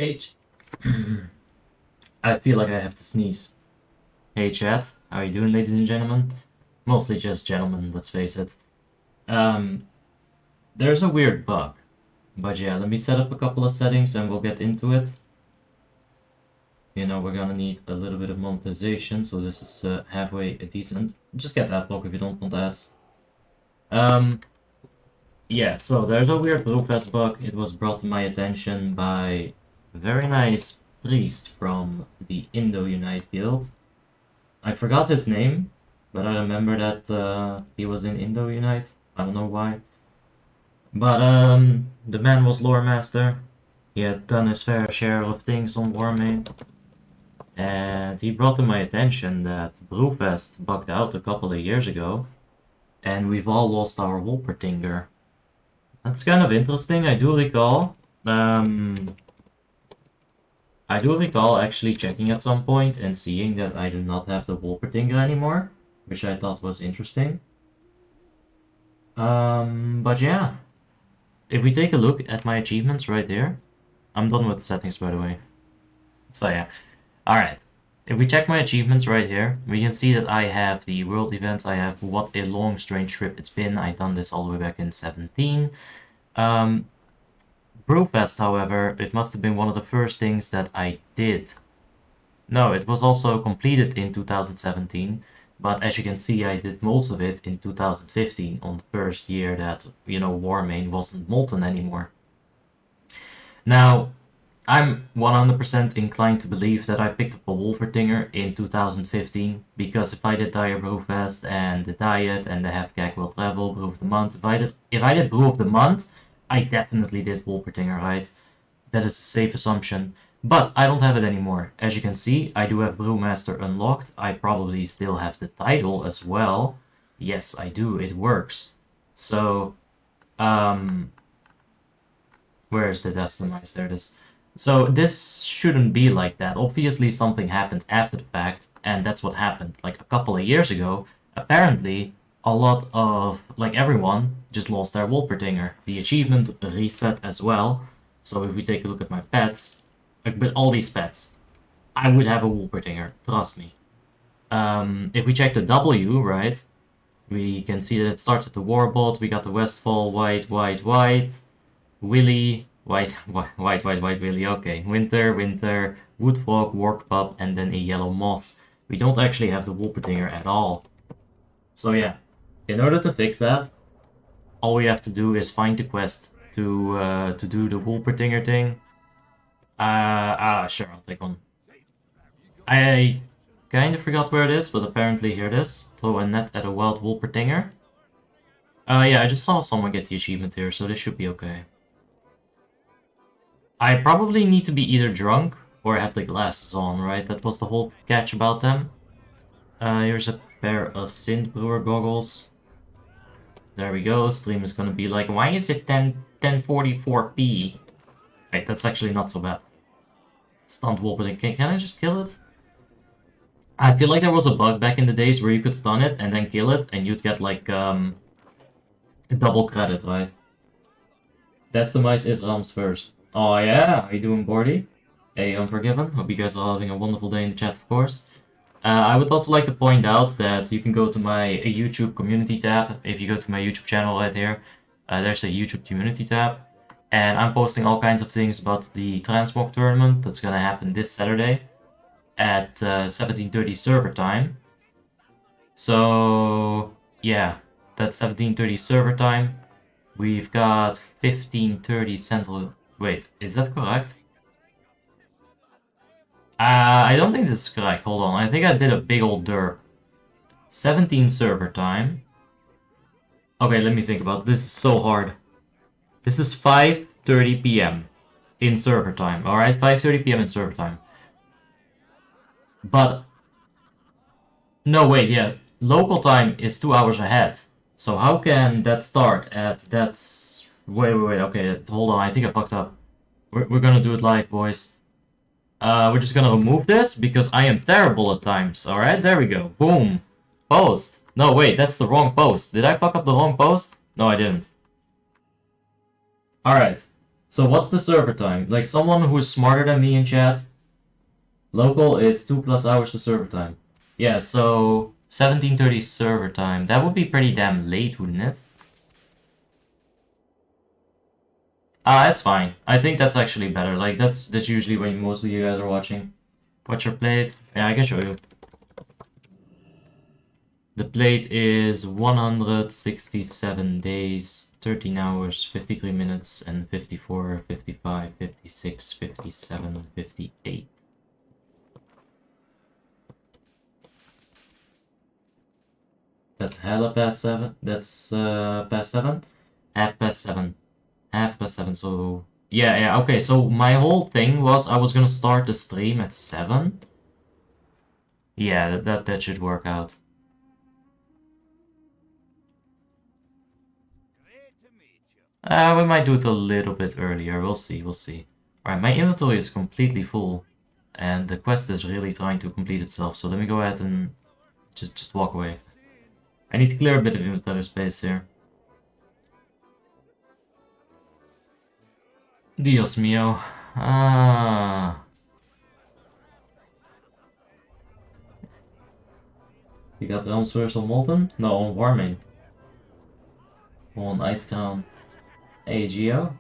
H. I feel like I have to sneeze. Hey chat, how are you doing, ladies and gentlemen? Mostly just gentlemen, let's face it. There's a weird bug. But yeah, let me set up a couple of settings and we'll get into it. You know, we're gonna need a little bit of monetization, so this is halfway decent. Just get that block if you don't want ads. Yeah, so there's a weird Brewfest bug. It was brought to my attention by a very nice priest from the Indo-Unite guild. I forgot his name, but I remember that he was in Indo-Unite. I don't know why. But the man was lore master. He had done his fair share of things on Warmane. And he brought to my attention that Brewfest bugged out a couple of years ago. And we've all lost our Wolpertinger. That's kind of interesting. I do recall actually checking at some point and seeing that I do not have the Wolpertinger anymore, which I thought was interesting. But yeah, if we take a look at my achievements right here, I'm done with the settings, by the way. So yeah, alright. If we check my achievements right here, we can see that I have the world events. I have what a long strange trip it's been. I done this all the way back in 17. Brewfest, however, it must have been one of the first things that I did. No, it was also completed in 2017, but as you can see, I did most of it in 2015, on the first year that, you know, Warmane wasn't molten anymore. Now, I'm 100% inclined to believe that I picked up a Wolvertinger in 2015, because if I did Dire Brewfest and the Diet and the Half Gag World Level, Brew of the Month, if I did Brew of the Month, I definitely did Wolpertinger, right? That is a safe assumption. But I don't have it anymore. As you can see, I do have Brewmaster unlocked. I probably still have the title as well. Yes, I do. It works. So, where is the Destinize? There it is. So this shouldn't be like that. Obviously something happened after the fact, and that's what happened. Like a couple of years ago, apparently a lot of, like everyone, just lost their Wolpertinger. The achievement reset as well. So if we take a look at my pets, like with all these pets, I would have a Wolpertinger, trust me. If we check the W, right, we can see that it starts at the Warbot. We got the Westfall, white, Willy, white, Willy, okay. Winter, Woodwalk, Warp Pup, and then a Yellow Moth. We don't actually have the Wolpertinger at all. So yeah, in order to fix that, all we have to do is find the quest to do the Wolpertinger thing. Sure, I'll take one. I kind of forgot where it is, but apparently here it is. Throw a net at a wild Wolpertinger. Yeah, I just saw someone get the achievement here, so this should be okay. I probably need to be either drunk or have the glasses on, right? That was the whole catch about them. Here's a pair of Synth Brewer goggles. There we go. Stream is gonna be like, why is it 1044p? Wait, that's actually not so bad. Stunned Wolpertinger. Can I just kill it? I feel like there was a bug back in the days where you could stun it and then kill it, and you'd get like double credit, right? That's the Mice Israms first. Oh yeah, how you doing, Bordy? Hey, Unforgiven. Hope you guys are having a wonderful day in the chat, of course. I would also like to point out that you can go to my YouTube community tab. If you go to my YouTube channel right here, there's a YouTube community tab. And I'm posting all kinds of things about the Transmog tournament that's gonna happen this Saturday at 17:30 server time. So yeah, that's 17:30 server time. We've got 15:30 Central. Wait, is that correct? I don't think this is correct. Hold on, I think I did a big old derp. 17 server time. Okay, let me think about it. This is so hard. This is 5:30 p.m. in server time. Alright, 5:30 p.m. in server time. But no, wait, yeah. Local time is 2 hours ahead. So how can that start at that's wait, okay, hold on, I think I fucked up. We're gonna do it live, boys. We're just gonna remove this because I am terrible at times. Alright, there we go. Boom. Post. No, wait, that's the wrong post. Did I fuck up the wrong post? No, I didn't. Alright. So what's the server time? Like someone who's smarter than me in chat. Local is 2+ hours to server time. Yeah, so 17:30 server time. That would be pretty damn late, wouldn't it? Ah, that's fine. I think that's actually better. Like that's usually when most of you guys are watching. What's your plate? Yeah, I can show you. The plate is 167 days, 13 hours, 53 minutes, and 54, 55, 56, 57, 58. That's hella past 7. That's past 7? Half past 7. Half past 7, so... Yeah, okay, so my whole thing was I was gonna start the stream at 7. Yeah, that should work out. We might do it a little bit earlier. We'll see, we'll see. Alright, my inventory is completely full. And the quest is really trying to complete itself. So let me go ahead and just walk away. I need to clear a bit of inventory space here. Dios mío. Ah. You got Realms first on Molten? No, on Warmane. On Icecrown. Hey, Geo.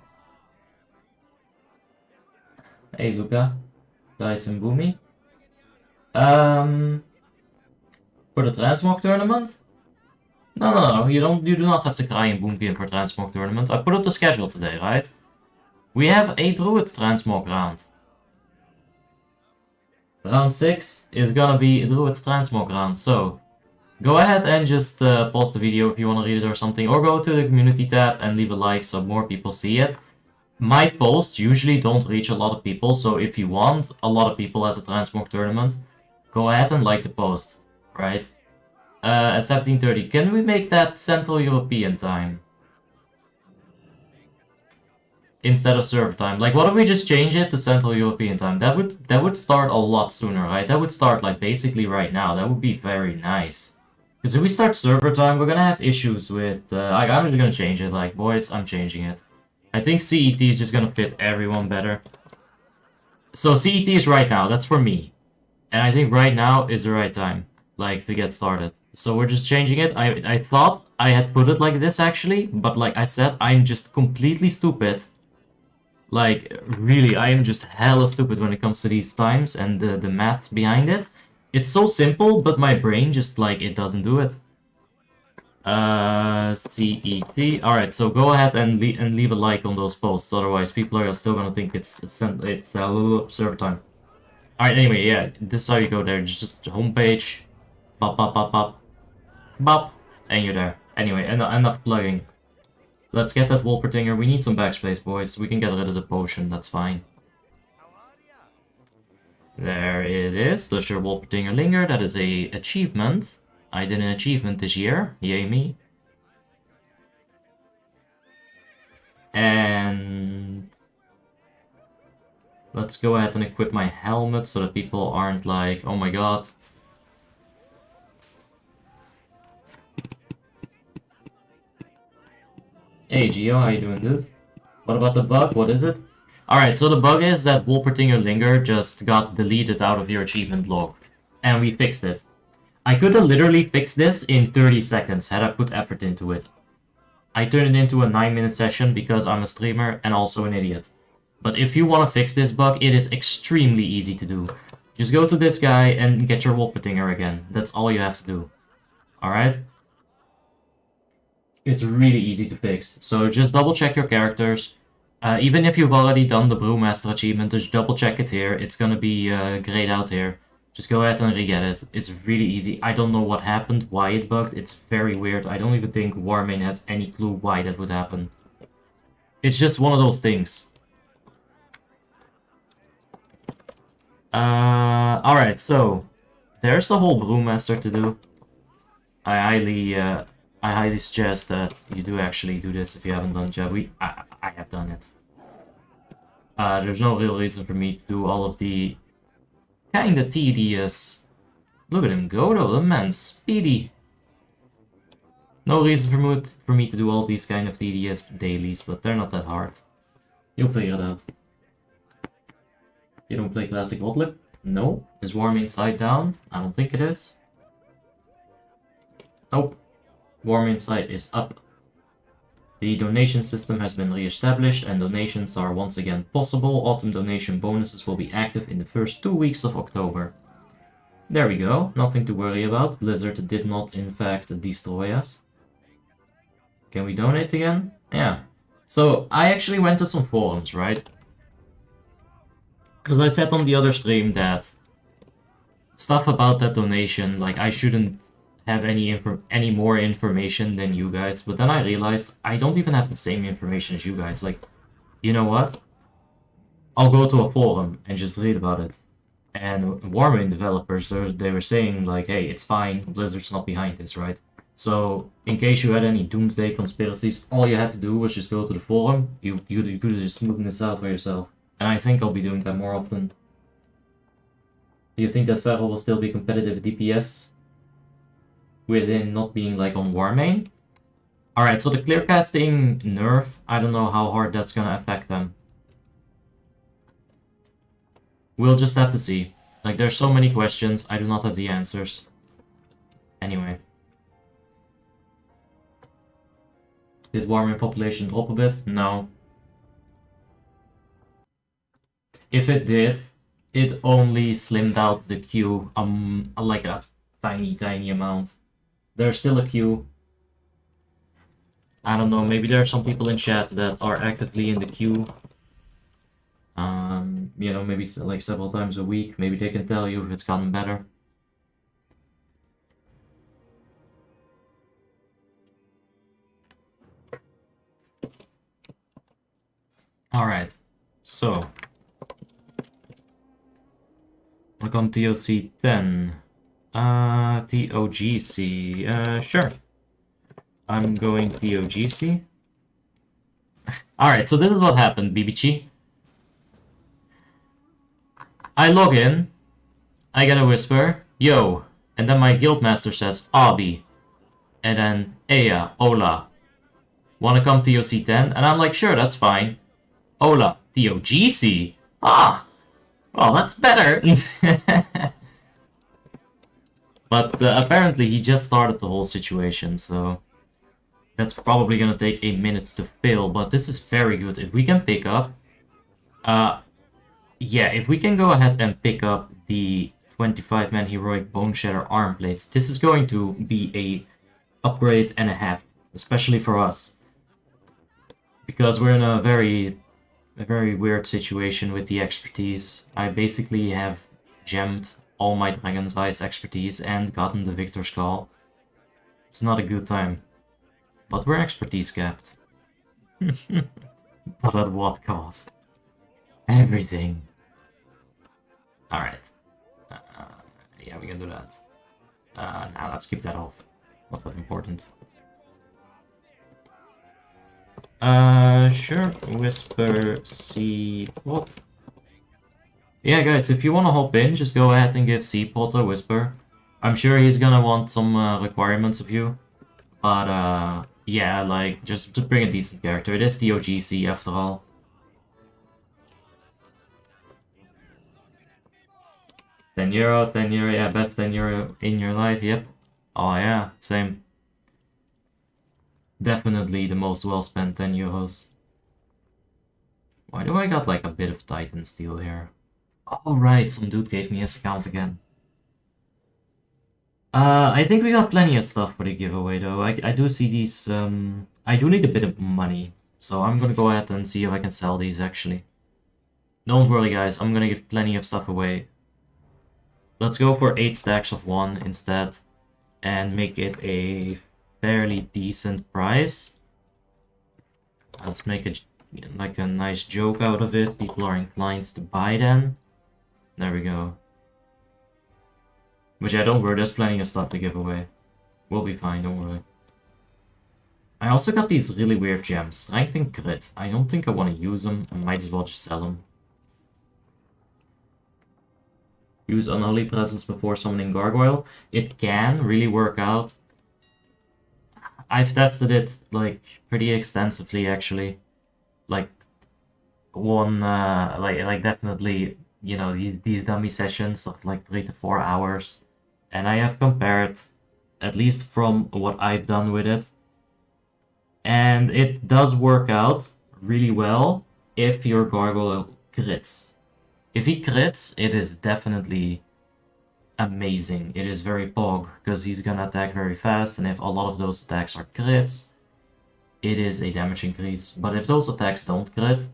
Hey, Luca. Guys and Boomy. For the Transmog tournament? No, you do not have to cry in Boomkin for Transmog tournament. I put up the schedule today, right? We have a Druid Transmog round. Round 6 is gonna be a Druid Transmog round, so go ahead and just pause the video if you want to read it or something, or go to the community tab and leave a like so more people see it. My posts usually don't reach a lot of people, so if you want a lot of people at the Transmog tournament, go ahead and like the post, right? At 17:30, can we make that Central European time? Instead of server time. Like, what if we just change it to Central European time? That would start a lot sooner, right? That would start, like, basically right now. That would be very nice. Because if we start server time, we're gonna have issues with... like, I'm just gonna change it. Like, boys, I'm changing it. I think CET is just gonna fit everyone better. So CET is right now. That's for me. And I think right now is the right time, like, to get started. So we're just changing it. I thought I had put it like this, actually. But like I said, I'm just completely stupid. Like, really, I am just hella stupid when it comes to these times and the math behind it. It's so simple, but my brain just, like, it doesn't do it. CET. Alright, so go ahead and leave a like on those posts, otherwise people are still gonna think it's server time. Alright, anyway, yeah, this is how you go there. Just homepage. Bop, bop, bop, bop. Bop. And you're there. Anyway, enough plugging. Let's get that Wolpertinger. We need some backspace, boys. We can get rid of the potion, that's fine. There it is. Does your Wolpertinger linger? That is a achievement. I did an achievement this year. Yay me. And... let's go ahead and equip my helmet so that people aren't like, oh my god. Hey Geo, how you doing, dude? What about the bug? What is it? Alright, so the bug is that Wolpertinger Linger just got deleted out of your achievement log. And we fixed it. I could have literally fixed this in 30 seconds had I put effort into it. I turned it into a 9-minute session because I'm a streamer and also an idiot. But if you want to fix this bug, it is extremely easy to do. Just go to this guy and get your Wolpertinger again. That's all you have to do. Alright? It's really easy to fix. So just double check your characters. Even if you've already done the Brewmaster achievement, just double check it here. It's gonna be grayed out here. Just go ahead and re-get it. It's really easy. I don't know what happened, why it bugged. It's very weird. I don't even think Warmane has any clue why that would happen. It's just one of those things. Alright, so there's the whole Brewmaster to do. I highly suggest that you do actually do this if you haven't done it yet. I have done it. There's no real reason for me to do all of the kinda tedious... Look at him go though, the man's speedy. No reason for me to do all these kind of tedious dailies, but they're not that hard. You'll figure it out. You don't play Classic Godlip? No. Is Warmane side down? I don't think it is. Nope. Warmane side is up. The donation system has been re-established and donations are once again possible. Autumn donation bonuses will be active in the first 2 weeks of October. There we go. Nothing to worry about. Blizzard did not, in fact, destroy us. Can we donate again? Yeah. So, I actually went to some forums, right? Because I said on the other stream that stuff about that donation, like, I shouldn't have any more information than you guys, but then I realized I don't even have the same information as you guys. Like, you know what? I'll go to a forum and just read about it. And Warmane developers, they were saying, like, hey, it's fine, Blizzard's not behind this, right? So, in case you had any doomsday conspiracies, all you had to do was just go to the forum. You could have just smoothed this out for yourself. And I think I'll be doing that more often. Do you think that Feral will still be competitive DPS? Within not being, like, on Warmane? Alright, so the clearcasting nerf, I don't know how hard that's gonna affect them. We'll just have to see. Like, there's so many questions, I do not have the answers. Anyway. Did Warmane population drop a bit? No. If it did, it only slimmed out the queue, like a tiny amount. There's still a queue. I don't know, maybe there are some people in chat that are actively in the queue. You know, maybe like several times a week. Maybe they can tell you if it's gotten better. Alright, so. Look on TOC 10. TOGC, sure. I'm going TOGC. Alright, so this is what happened, BBG. I log in, I get a whisper, yo, and then my guildmaster says, Abi, and then, Eya, hola, wanna come TOC 10? And I'm like, sure, that's fine. Hola, TOGC? Ah, well, that's better. But apparently he just started the whole situation, so that's probably gonna take a minute to fill, but this is very good. If we can pick up, yeah, if we can go ahead and pick up the 25-man heroic bone shatter arm plates, this is going to be a upgrade and a half, especially for us, because we're in a very weird situation with the expertise. I basically have gemmed all my Dragon's Eyes expertise and gotten the Victor's Call. It's not a good time. But we're expertise capped. But at what cost? Everything. Alright. Yeah, we can do that. Now let's keep that off. Not that important. Sure. Whisper, see, what? Yeah, guys, if you want to hop in, just go ahead and give Seapot a whisper. I'm sure he's gonna want some requirements of you. But, yeah, like, just bring a decent character. It is the OGC, after all. €10, €10, yeah, best €10 in your life, yep. Oh, yeah, same. Definitely the most well-spent €10. Why do I got, like, a bit of Titan Steel here? Oh, right, some dude gave me his account again. I think we got plenty of stuff for the giveaway, though. I do see these, I do need a bit of money, so I'm gonna go ahead and see if I can sell these, actually. Don't worry, guys, I'm gonna give plenty of stuff away. Let's go for 8 stacks of 1 instead, and make it a fairly decent price. Let's make it like a nice joke out of it. People are inclined to buy then. There we go. But yeah, don't worry, there's plenty of stuff to give away. We'll be fine, don't worry. I also got these really weird gems. Strength and crit. I don't think I want to use them. I might as well just sell them. Use Unholy Presence before summoning Gargoyle. It can really work out. I've tested it, like, pretty extensively, actually. Like, one like definitely, you know, these dummy sessions of like 3 to 4 hours, and I have compared, at least from what I've done with it, and it does work out really well if your gargoyle crits. If he crits, it is definitely amazing. It is very pog, because he's gonna attack very fast, and if a lot of those attacks are crits, it is a damage increase. But if those attacks don't crit,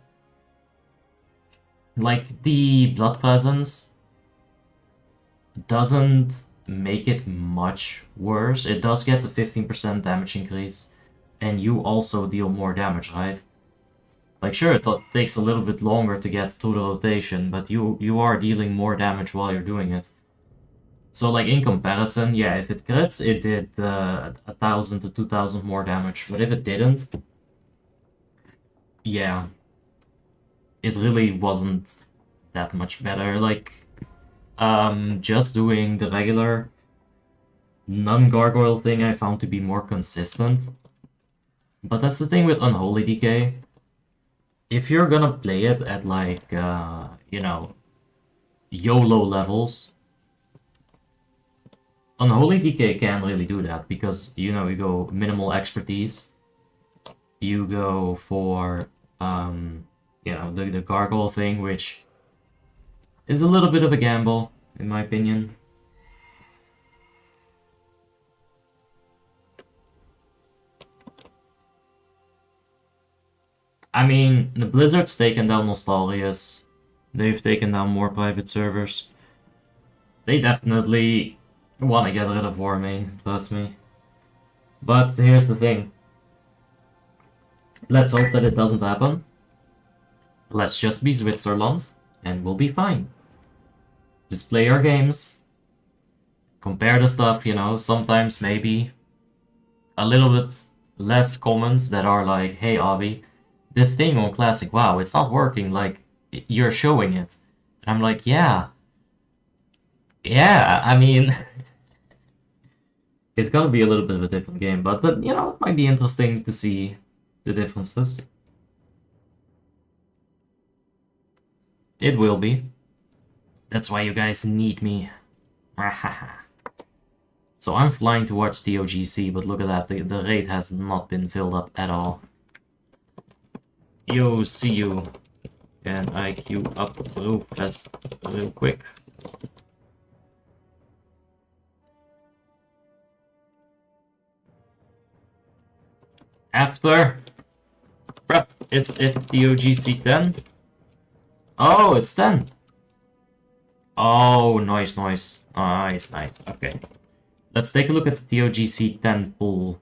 like the Blood Presence doesn't make it much worse. It does get the 15% damage increase, and you also deal more damage, right? Like, sure, it takes a little bit longer to get through the rotation, but you are dealing more damage while you're doing it. So, like, in comparison, yeah, if it crits, it did 1,000 to 2,000 more damage. But if it didn't, yeah, it really wasn't that much better. Like, just doing the regular non-gargoyle thing I found to be more consistent. But that's the thing with Unholy Decay. If you're gonna play it at like, you know, YOLO levels, Unholy Decay can't really do that because, you know, you go minimal expertise, you go for, you know, the gargoyle thing, which is a little bit of a gamble, in my opinion. I mean, the Blizzard's taken down Nostalgius. They've taken down more private servers. They definitely want to get rid of Warmane, trust me. But here's the thing. Let's hope that it doesn't happen. Let's just be Switzerland, and we'll be fine. Just play our games. Compare the stuff, you know, sometimes maybe a little bit less comments that are like, hey Avi, this thing on Classic WoW, it's not working, like, you're showing it. And I'm like, yeah. Yeah, I mean, it's gonna be a little bit of a different game, but you know, it might be interesting to see the differences. It will be. That's why you guys need me. So I'm flying towards the OGC, but look at that, the raid has not been filled up at all. Yo, see you. Can I queue up Brewfest real quick? After prep, it's the OGC 10. Oh, it's 10. Oh, nice. Nice. Okay. Let's take a look at the TOGC 10 pool.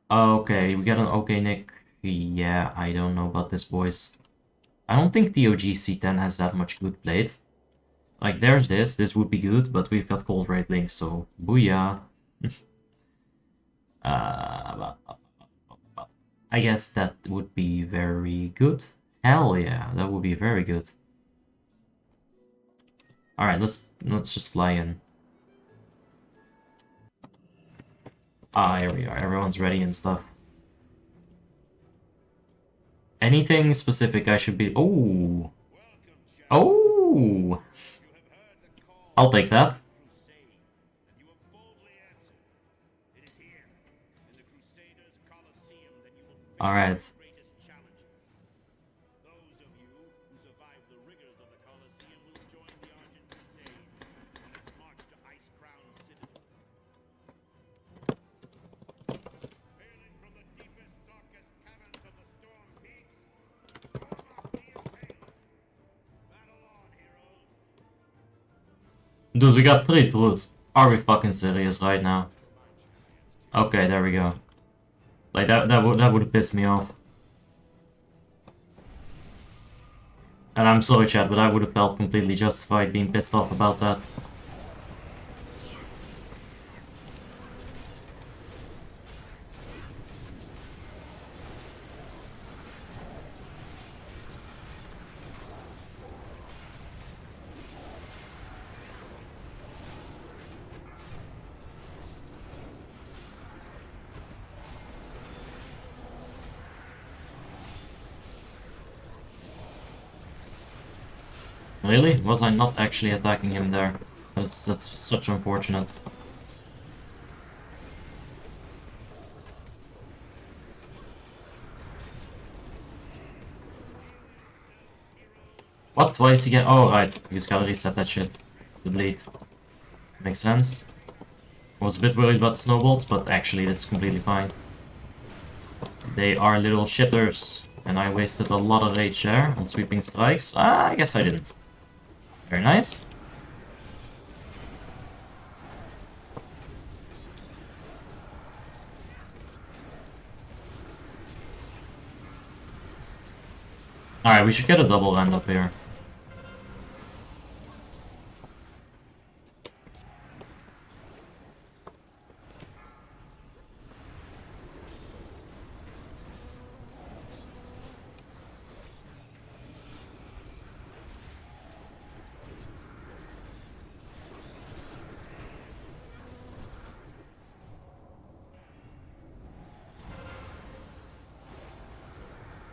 Okay, we got an okay Nick. Yeah, I don't know about this, boys. I don't think the OGC 10 has that much good plate. Like, there's this would be good, but we've got Cold Raid Link, so booyah. I guess that would be very good. Hell yeah, that would be very good. Alright, let's just fly in. Ah, here we are. Everyone's ready and stuff. Anything specific I should be... Oh! Oh! I'll take that. Alright. Dude, we got 3 truths. Are we fucking serious right now? Okay, there we go. Like, that would have pissed me off. And I'm sorry, chat, but I would have felt completely justified being pissed off about that. Really? Was I not actually attacking him there? That's such unfortunate. What? Why is he getting... Oh, right. He's gotta reset that shit. The bleed. Makes sense. I was a bit worried about snowballs, but actually this is completely fine. They are little shitters. And I wasted a lot of rage there on sweeping strikes. Ah, I guess I didn't. Very nice. Alright, we should get a double end up here.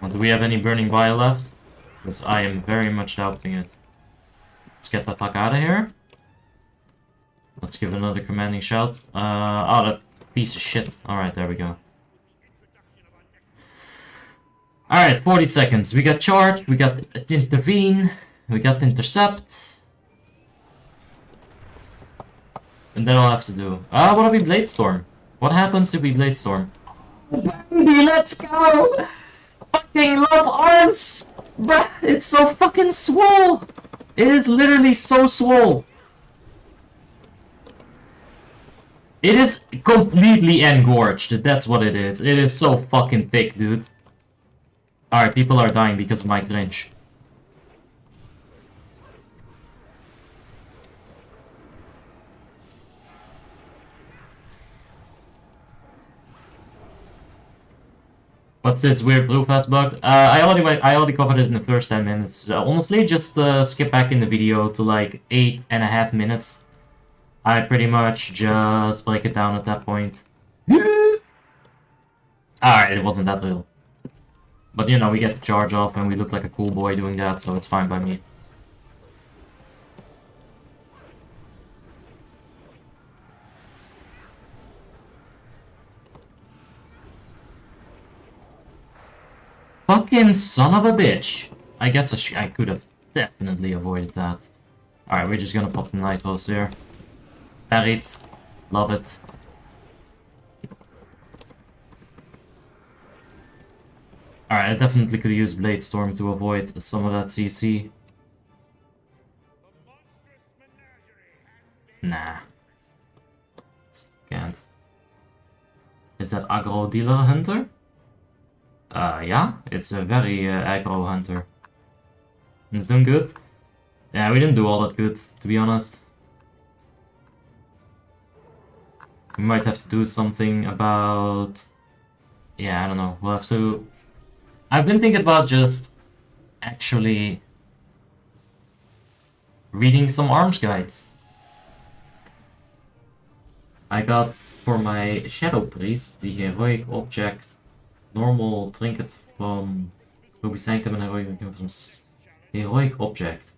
Well, do we have any burning vial left? Because I am very much doubting it. Let's get the fuck out of here. Let's give another commanding shout. Oh, that piece of shit. Alright, there we go. Alright, 40 seconds. We got charge, we got intervene, we got intercept. And then I'll have to do. What if we blade storm? What happens if we blade storm? Baby, let's go! Fucking love arms! Bruh, it's so fucking swole! It is literally so swole. It is completely engorged, that's what it is. It is so fucking thick, dude. Alright, people are dying because of my cringe. What's this weird Brewfest bug? I already covered it in the first 10 minutes. Honestly, just skip back in the video to like 8.5 minutes. I pretty much just break it down at that point. Alright, it wasn't that real. But you know, we get the charge off and we look like a cool boy doing that, so it's fine by me. Fucking son of a bitch. I guess I could have definitely avoided that. Alright, we're just gonna pop the nitros here. Parried. Love it. Alright, I definitely could use Blade Storm to avoid some of that CC. Nah. Can't. Is that aggro dealer hunter? Yeah, it's a very aggro hunter. It's doing good. Yeah, we didn't do all that good, to be honest. We might have to do something about... Yeah, I don't know. We'll have to... I've been thinking about just actually reading some arms guides. I got for my Shadow Priest the Heroic Object, normal trinket from Ruby Sanctum and Heroic Object.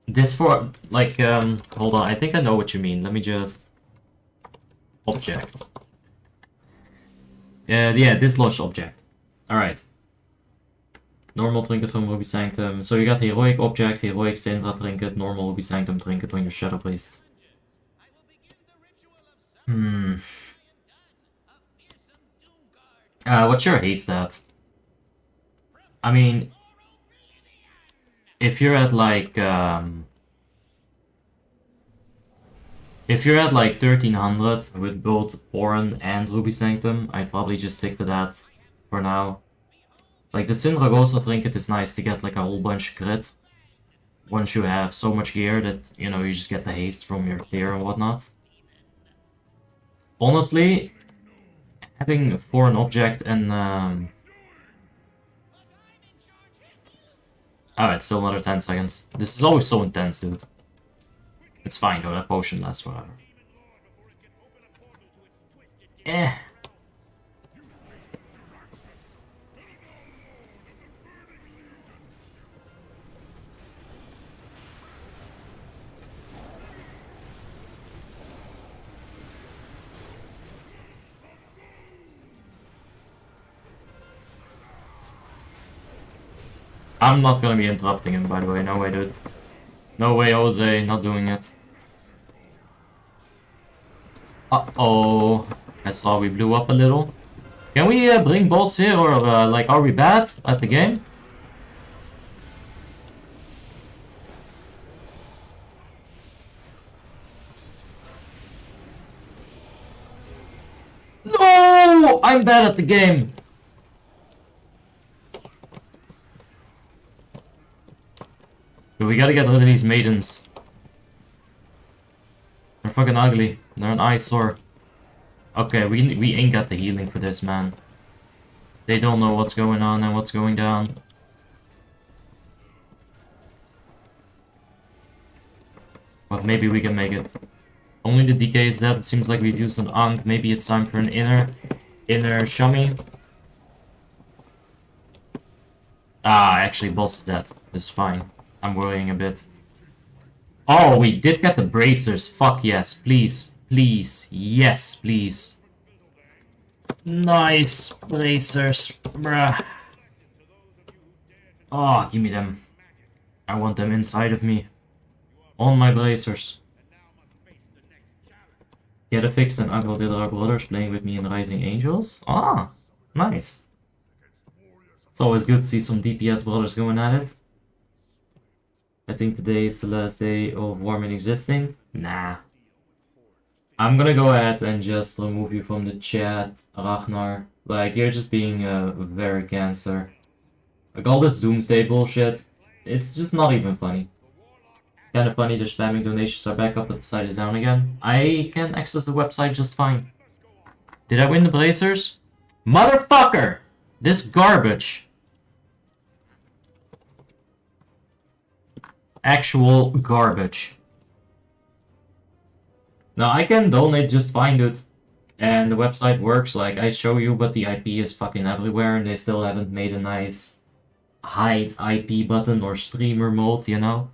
This for, like, hold on, I think I know what you mean. Let me just... Object. Yeah, dislodged object. Alright. Normal trinket from Ruby Sanctum. So you got Heroic Object, Heroic Syndra trinket, normal Ruby Sanctum trinket on your Shadow Priest. What's your haste at? I mean... If you're at like, if you're at like 1300 with both Oran and Ruby Sanctum, I'd probably just stick to that for now. Like the Syndragosa trinket is nice to get like a whole bunch of crit. Once you have so much gear that, you know, you just get the haste from your tier and whatnot. Honestly, having a foreign object and alright, still another 10 seconds. This is always so intense, dude. It's fine though, that potion lasts forever. I'm not gonna be interrupting him, by the way. No way, dude. No way, Jose. Not doing it. Uh-oh. I saw we blew up a little. Can we bring balls here, or like, are we bad at the game? No! I'm bad at the game. Dude, we gotta get rid of these maidens. They're fucking ugly. They're an eyesore. Okay, we ain't got the healing for this, man. They don't know what's going on and what's going down. But maybe we can make it. Only the DK is dead. It seems like we've used an Ankh. Maybe it's time for an inner Shami. Ah, actually, boss is dead. It's fine. I'm worrying a bit. Oh, we did get the bracers. Fuck yes, please. Please. Yes, please. Nice bracers, bruh. Oh, give me them. I want them inside of me. On my bracers. Get a fix and Agro did our brothers playing with me in Rising Angels. Ah, nice. It's always good to see some DPS brothers going at it. I think today is the last day of Warmane existing. Nah. I'm gonna go ahead and just remove you from the chat, Ragnar. Like, you're just being a very cancer. Like, all this doomsday bullshit, it's just not even funny. Kinda funny, they're spamming donations are back up, but the site is down again. I can access the website just fine. Did I win the Blazers? Motherfucker! This garbage. Actual garbage. Now, I can donate just fine, dude. And the website works, like, I show you, but the IP is fucking everywhere, and they still haven't made a nice hide IP button or streamer mode, you know?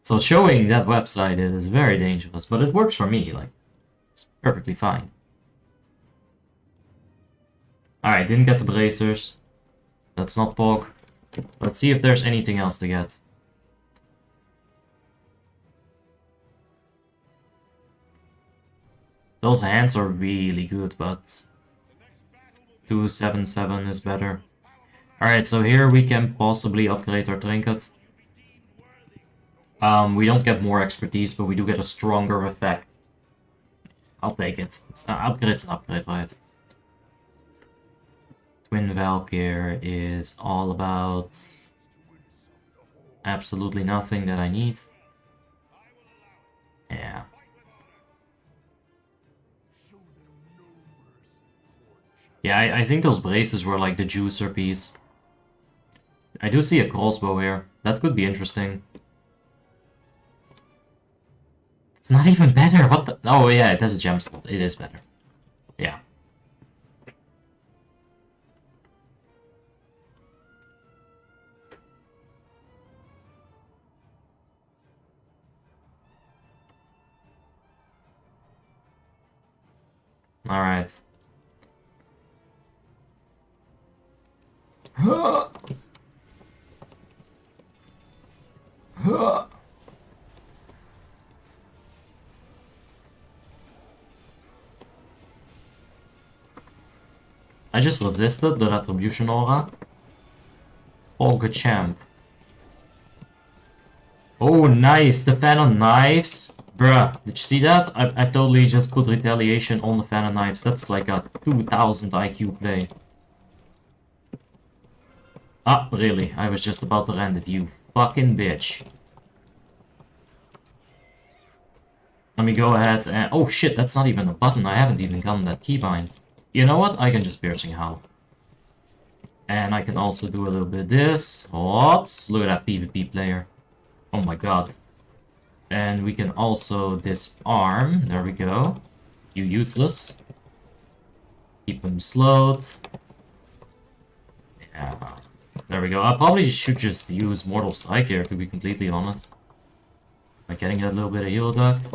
So showing that website is very dangerous, but it works for me, like, it's perfectly fine. Alright, didn't get the bracers. That's not Pog. Let's see if there's anything else to get. Those hands are really good, but 277 is better. Alright, so here we can possibly upgrade our trinket. We don't get more expertise, but we do get a stronger effect. I'll take it. Upgrade's an upgrade, right? Twin Valkyr is all about absolutely nothing that I need. Yeah. Yeah, I think those braces were like the juicer piece. I do see a crossbow here. That could be interesting. It's not even better. What the? Oh yeah, it has a gem slot. It is better. Yeah. All right. I just resisted the retribution aura. Oh, good champ. Oh, nice. The fan of knives. Bruh, did you see that? I totally just put retaliation on the fan of knives. That's like a 2000 IQ play. Ah, really? I was just about to land at you. Fucking bitch. Let me go ahead and... Oh shit, that's not even a button. I haven't even gotten that keybind. You know what? I can just piercing how. And I can also do a little bit of this. What? Look at that PvP player. Oh my god. And we can also disarm. There we go. You useless. Keep him slowed. Yeah. There we go. I probably should just use Mortal Strike here, to be completely honest. Like getting that little bit of heal duct.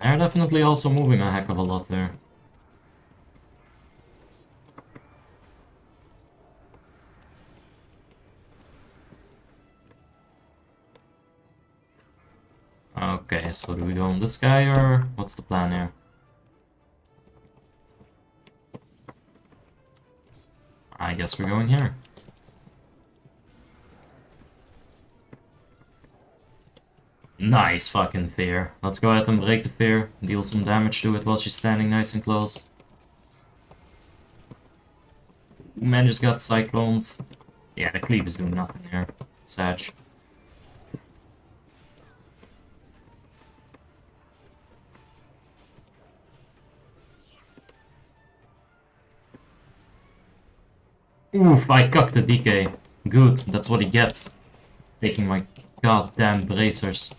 They're definitely also moving a heck of a lot there. Okay, so do we go on this guy or what's the plan here? I guess we're going here. Nice fucking fear. Let's go ahead and break the fear. Deal some damage to it while she's standing nice and close. Man just got cycloned. Yeah, the cleave is doing nothing here. Sad. Oof, I cucked the DK. Good, that's what he gets. Taking my goddamn bracers.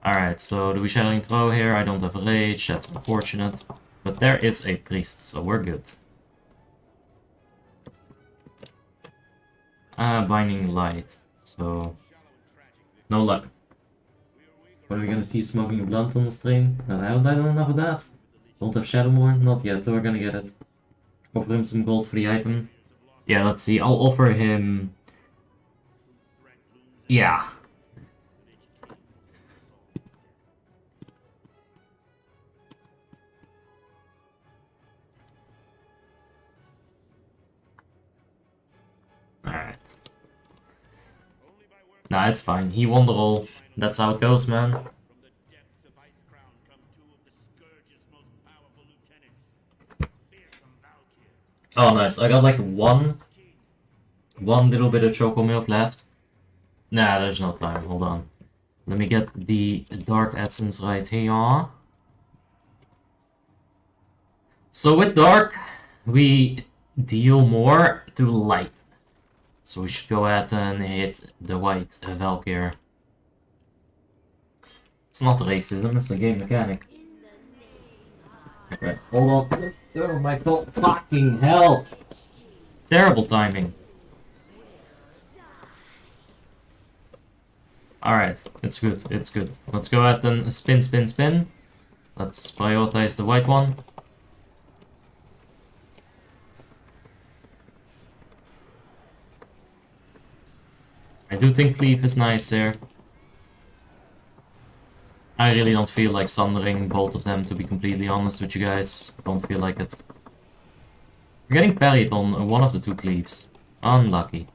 Alright, so do we Shattering Throw here? I don't have a rage, that's unfortunate. But there is a priest, so we're good. Binding Light, so... no luck. What are we gonna see smoking a blunt on the stream? I don't have enough of that. Don't have Shadowmoor? Not yet, we're gonna get it. Offer him some gold for the item. Yeah, let's see, I'll offer him... yeah. Alright. Nah, it's fine. He won the roll. That's how it goes, man. Oh, nice. I got like one little bit of choco milk left. Nah, there's no time. Hold on. Let me get the dark essence right here. So with dark, we deal more to light. So we should go ahead and hit the white Valkyr. It's not racism, it's a game mechanic. Okay, hold on. Oh my god, fucking hell! Terrible timing. Alright, it's good, it's good. Let's go ahead and spin, spin, spin. Let's prioritize the white one. I do think Cleave is nice here. I really don't feel like sundering both of them, to be completely honest with you guys. Don't feel like it. We're getting parried on one of the two Cleaves. Unlucky.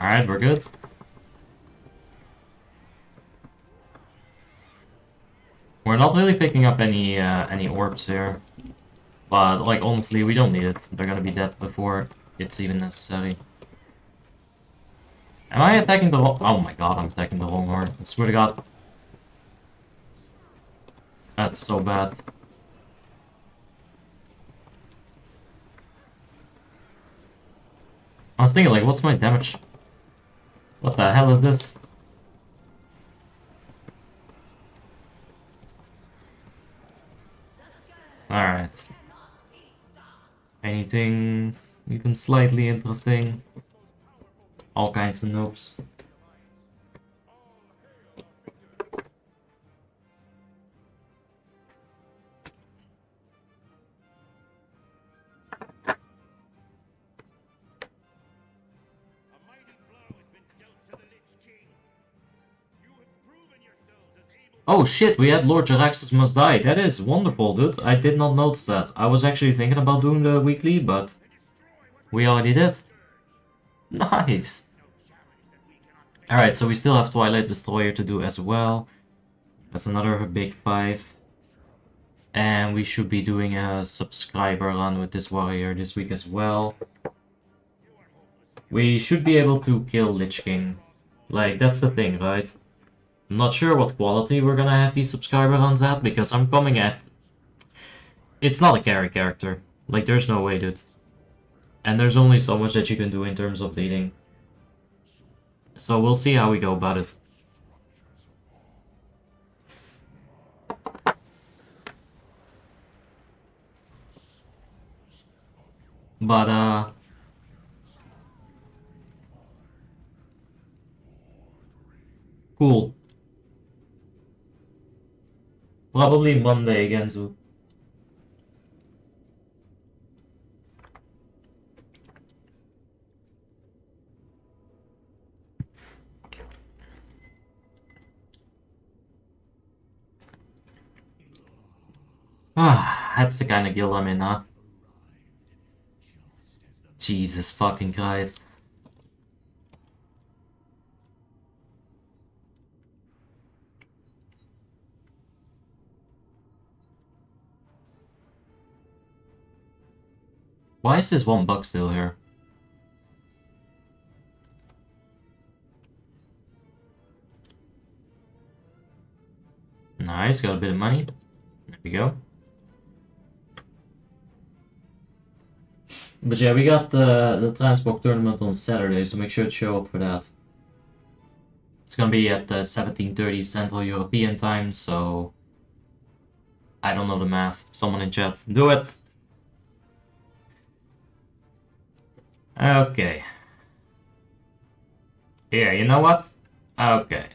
Alright, we're good. We're not really picking up any orbs here. But, like, honestly, we don't need it. They're gonna be dead before it's even necessary. Am I attacking the wrong... oh my god, I'm attacking the wrong horn. I swear to god. That's so bad. I was thinking, like, what's my damage? What the hell is this? Alright. Anything even slightly interesting? All kinds of noobs. Oh shit, we had Lord Jaraxxus Must Die. That is wonderful, dude. I did not notice that. I was actually thinking about doing the weekly, but we already did. Nice. Alright, so we still have Twilight Destroyer to do as well. That's another big 5. And we should be doing a subscriber run with this warrior this week as well. We should be able to kill Lich King. Like, that's the thing, right? I'm not sure what quality we're gonna have these subscriber runs at, because I'm coming at... it's not a carry character. Like, there's no way, dude. And there's only so much that you can do in terms of leading. So we'll see how we go about it. But cool. Probably Monday again, Zoo. Ah, that's the kind of guild I'm in, huh? Jesus fucking Christ. Why is this one bug still here? Nice, got a bit of money. There we go. But yeah, we got the transport tournament on Saturday, so make sure to show up for that. It's gonna be at 17:30 Central European time, so I don't know the math. Someone in chat, do it. Okay. Yeah, you know what? Okay.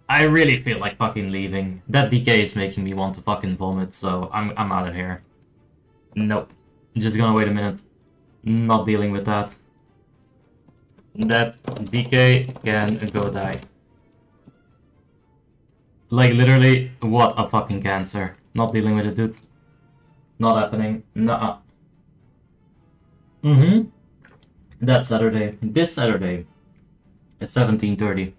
I really feel like fucking leaving. That DK is making me want to fucking vomit, so I'm out of here. Nope. Just gonna wait a minute. Not dealing with that. That DK can go die. Like, literally, what a fucking cancer. Not dealing with it, dude. Not happening. Nuh-uh. That Saturday. This Saturday. At 17:30.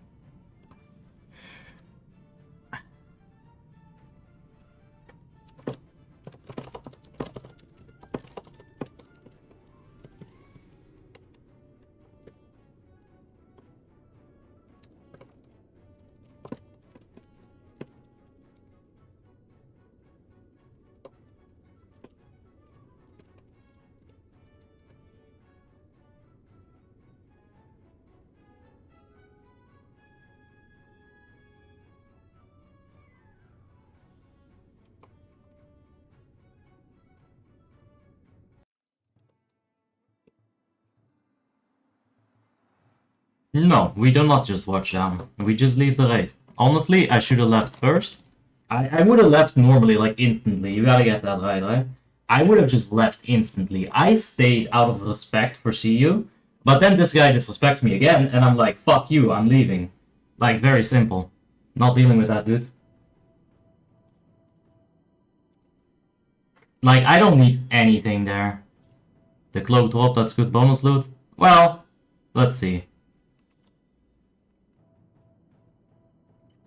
No, we do not just watch down. We just leave the raid. Honestly, I should have left first. I would have left normally, like instantly. You gotta get that right? I would have just left instantly. I stayed out of respect for CU, but then this guy disrespects me again, and I'm like, fuck you, I'm leaving. Like, very simple. Not dealing with that, dude. Like, I don't need anything there. The cloak drop, that's good bonus loot. Well, let's see.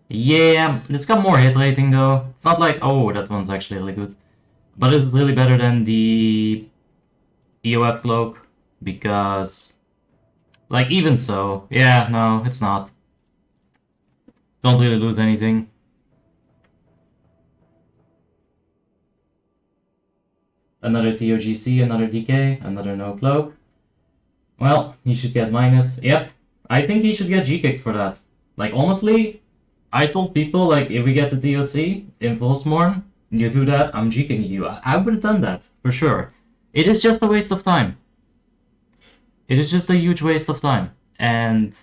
Yeah, it's got more hit rating though. It's not like, oh, that one's actually really good. But it's really better than the EoF cloak, because, like, even so, yeah, no, it's not. Don't really lose anything. Another TOGC, another DK, another no cloak. Well, he should get minus. Yep, I think he should get G-kicked for that. Like, honestly, I told people, like, if we get the DOC in Volsmorn, you do that, I'm G-kicking you. I would have done that, for sure. It is just a waste of time. It is just a huge waste of time. And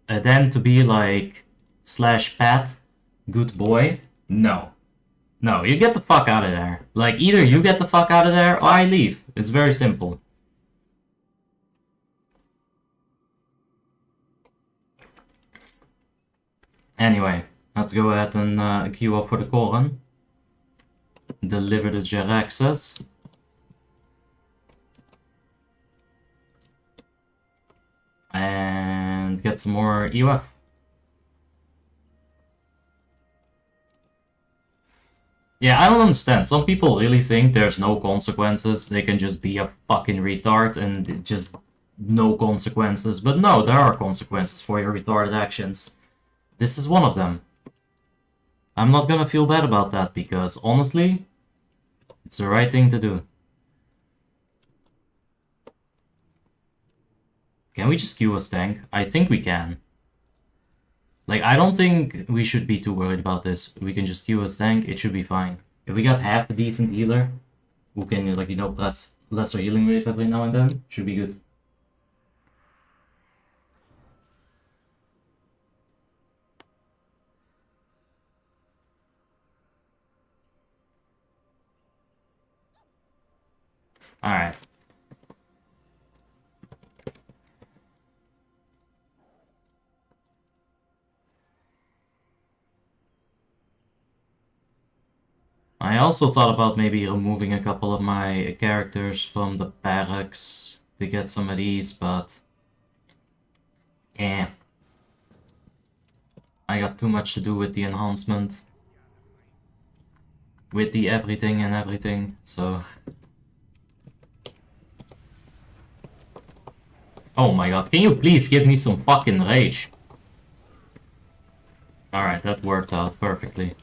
then to be like, /Pat, good boy, no. No, you get the fuck out of there. Like, either you get the fuck out of there, or I leave. It's very simple. Anyway, let's go ahead and queue up for the Koran. Deliver the Jeraxes. And get some more EoF. Yeah, I don't understand. Some people really think there's no consequences. They can just be a fucking retard and just no consequences. But no, there are consequences for your retarded actions. This is one of them. I'm not gonna feel bad about that because, honestly, it's the right thing to do. Can we just queue a tank? I think we can. Like, I don't think we should be too worried about this. We can just queue a tank, it should be fine. If we got half a decent healer, who can, like, you know, press lesser healing wave every now and then. Should be good. Alright. I also thought about maybe removing a couple of my characters from the barracks to get some of these, but... I got too much to do with the enhancement. With the everything and everything, so... Oh my god, can you please give me some fucking rage? Alright, that worked out perfectly.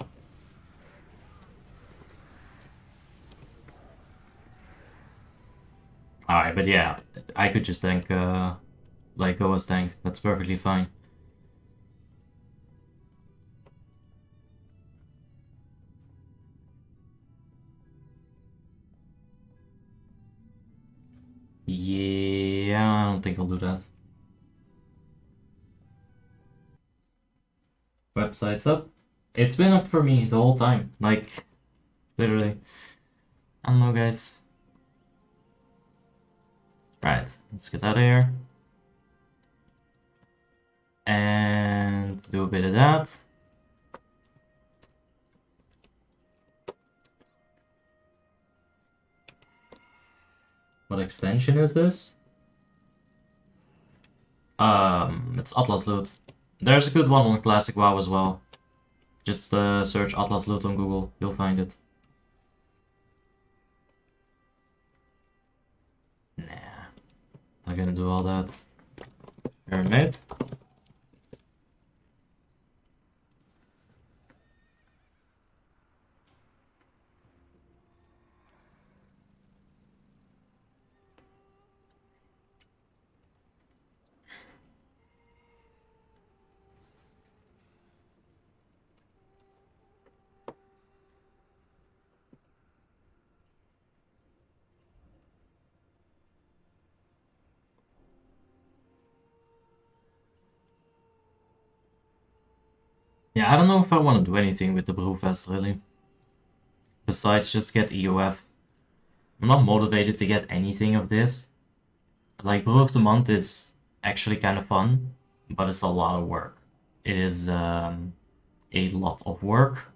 Alright, but yeah, I could just tank, like go as tank. That's perfectly fine. Yeah, I don't think I'll do that. Website's up. It's been up for me the whole time. Like, literally. I don't know, guys. Right, let's get out of here. And do a bit of that. What extension is this? It's Atlas Loot. There's a good one on Classic WoW as well. Just search Atlas Loot on Google, you'll find it. Nah, not gonna do all that. Pyramid. Yeah, I don't know if I want to do anything with the Brewfest, really. Besides just get EoF. I'm not motivated to get anything of this. Like, Brew of the Month is actually kind of fun, but it's a lot of work. It is a lot of work.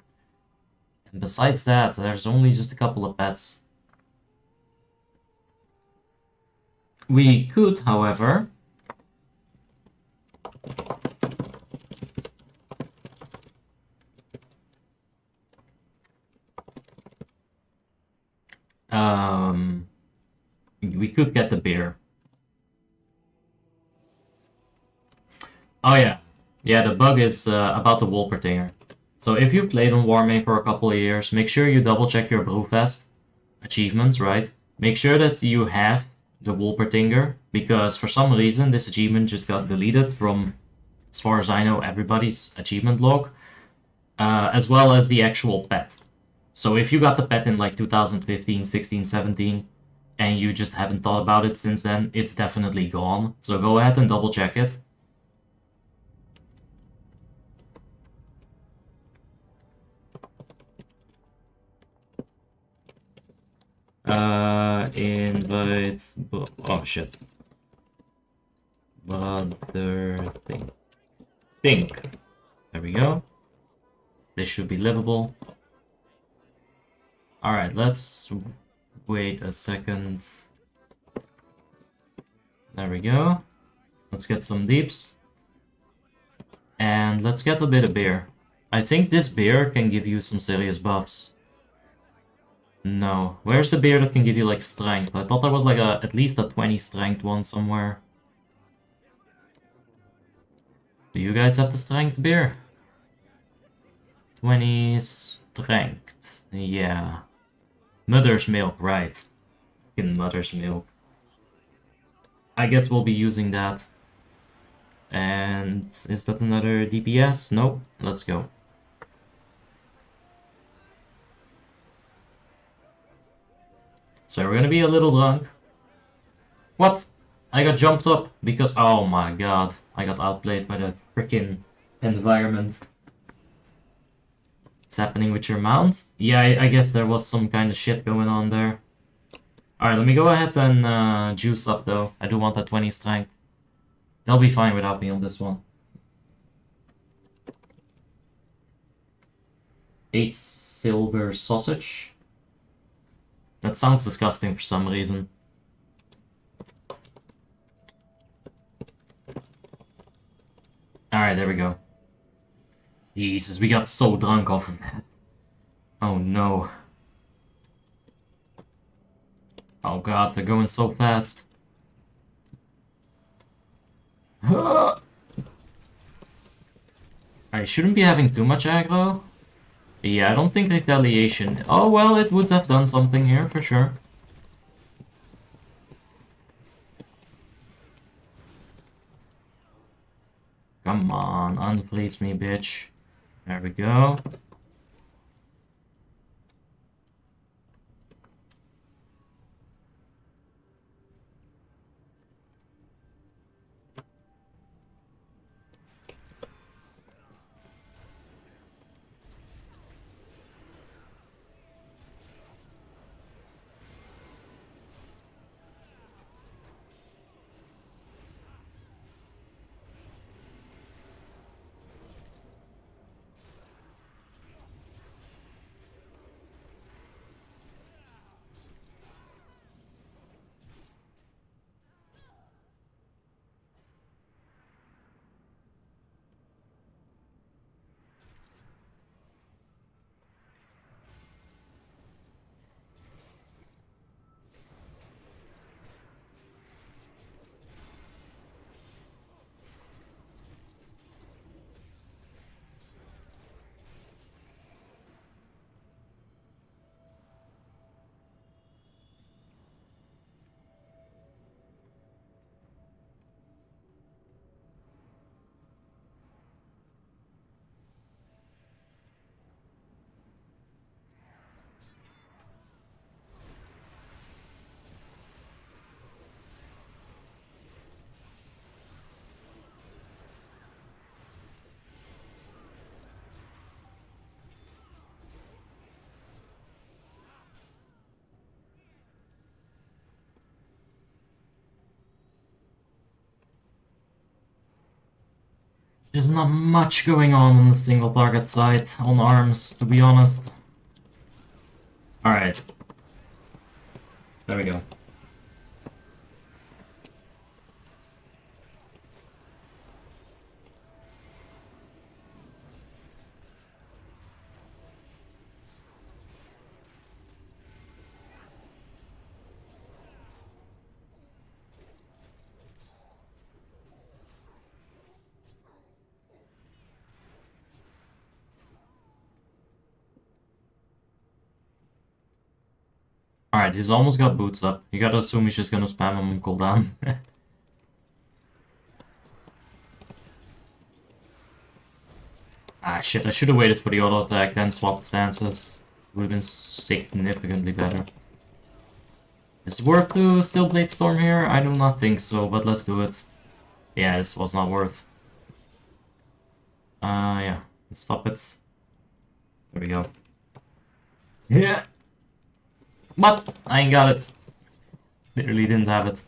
And besides that, there's only just a couple of pets. We could, however... we could get the beer. Oh yeah. Yeah, the bug is about the Wolpertinger. So if you've played on Warmane for a couple of years, make sure you double check your Brewfest achievements, right? Make sure that you have the Wolpertinger, because for some reason this achievement just got deleted from, as far as I know, everybody's achievement log, as well as the actual pet. So if you got the pet in like 2015, 16, 17, and you just haven't thought about it since then, it's definitely gone. So go ahead and double check it. Invite... Oh shit. Brother thing. Think. There we go. This should be livable. Alright, let's wait a second. There we go. Let's get some deeps. And let's get a bit of beer. I think this beer can give you some serious buffs. No. Where's the beer that can give you like strength? I thought there was like at least a 20 strength one somewhere. Do you guys have the strength beer? 20 strength. Yeah. Mother's milk, right. In mother's milk. I guess we'll be using that. And is that another DPS? No. Let's go. So we're gonna be a little drunk. What? I got jumped up because... Oh my god. I got outplayed by the freaking environment. What's happening with your mount? Yeah, I guess there was some kind of shit going on there. Alright, let me go ahead and juice up though. I do want that 20 strength. They'll be fine without me on this one. 8 silver sausage. That sounds disgusting for some reason. Alright, there we go. Jesus, we got so drunk off of that. Oh no. Oh god, they're going so fast. I shouldn't be having too much aggro. Yeah, I don't think retaliation... Oh well, it would have done something here, for sure. Come on, unfleece me, bitch. There we go. There's not much going on the single target side, on arms, to be honest. Alright. There we go. Alright, he's almost got boots up. You gotta assume he's just gonna spam him on cooldown. Ah shit, I should have waited for the auto attack, then swapped stances. Would have been significantly better. Is it worth to still Blade Storm here? I do not think so, but let's do it. Yeah, this was not worth. Yeah, let's stop it. There we go. Yeah! But I ain't got it. Literally didn't have it.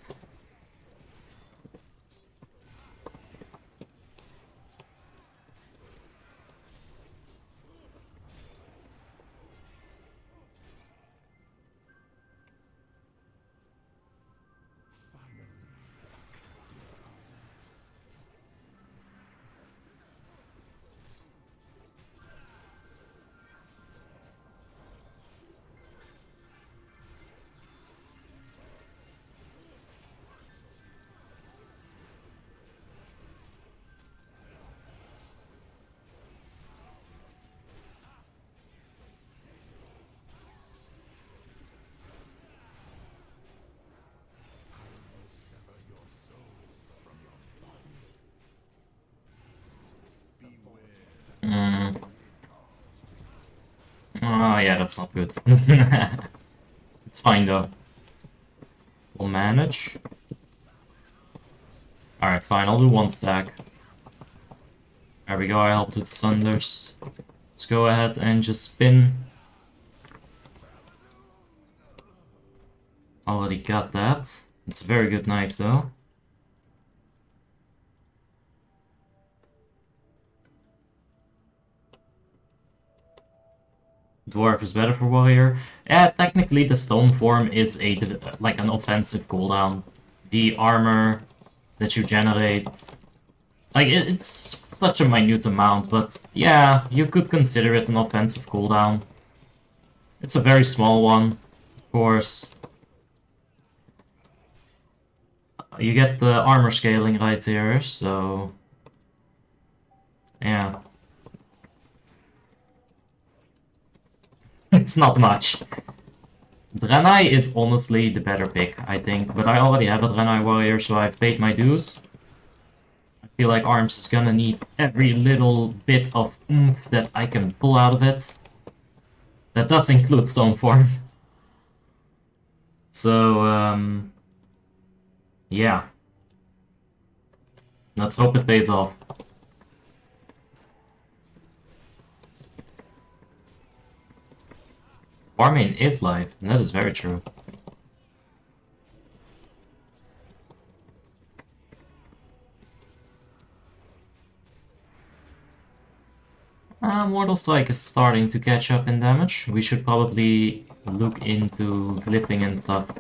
Oh yeah, that's not good. It's fine though. manage. Alright, fine, I'll do 1 stack. There we go, I helped with Thunders. Let's go ahead and just spin. Already got that. It's a very good knife though. Dwarf is better for warrior. Yeah, technically the stone form is like an offensive cooldown. The armor that you generate, like it's such a minute amount, but yeah, you could consider it an offensive cooldown. It's a very small one, of course. You get the armor scaling right here, so yeah. It's not much. Draenei is honestly the better pick, I think, but I already have a Draenei warrior, so I've paid my dues. I feel like Arms is gonna need every little bit of oomph that I can pull out of it. That does include Stoneform. So, yeah. Let's hope it pays off. Warmane is live, and that is very true. Mortal Strike is starting to catch up in damage. We should probably look into glyphing and stuff.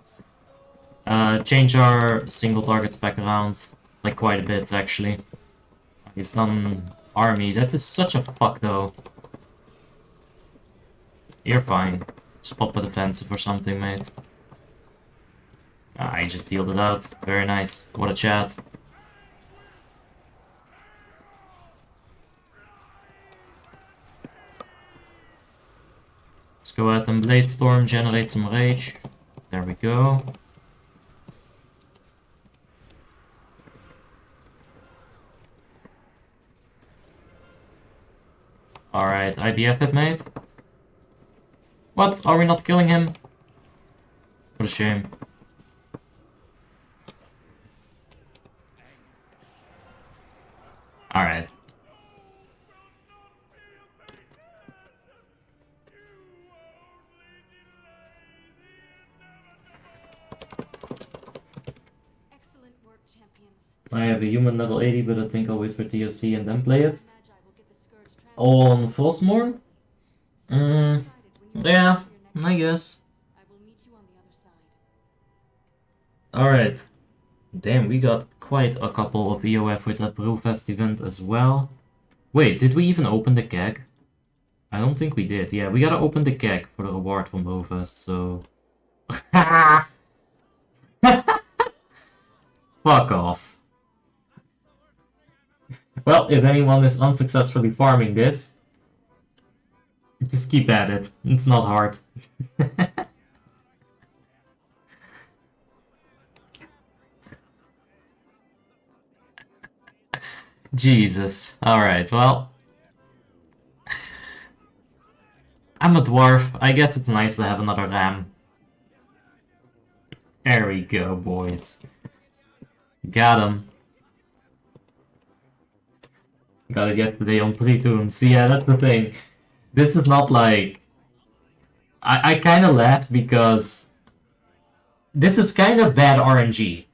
Change our single targets back around, like quite a bit actually. He's done army. That is such a fuck though. You're fine. Just pop a defensive or something, mate. I just dealed it out. Very nice. What a chat. Let's go ahead and Blade Storm, generate some rage. There we go. Alright, IBF it, mate. What? Are we not killing him? What a shame. Alright. Excellent work, champions. I have a human level 80, but I think I'll wait for TOC and then play it. On Frostmourne? Yeah, I guess. Alright. Damn, we got quite a couple of EoF with that Brewfest event as well. Wait, did we even open the keg? I don't think we did. Yeah, we gotta open the keg for the reward from Brewfest, so... Fuck off. Well, if anyone is unsuccessfully farming this, just keep at it. It's not hard. Jesus. Alright, well. I'm a dwarf. I guess it's nice to have another ram. There we go, boys. Got him. Got it yesterday on 3 tunes. Yeah, that's the thing. This is not like... I kind of laughed because... This is kind of bad RNG.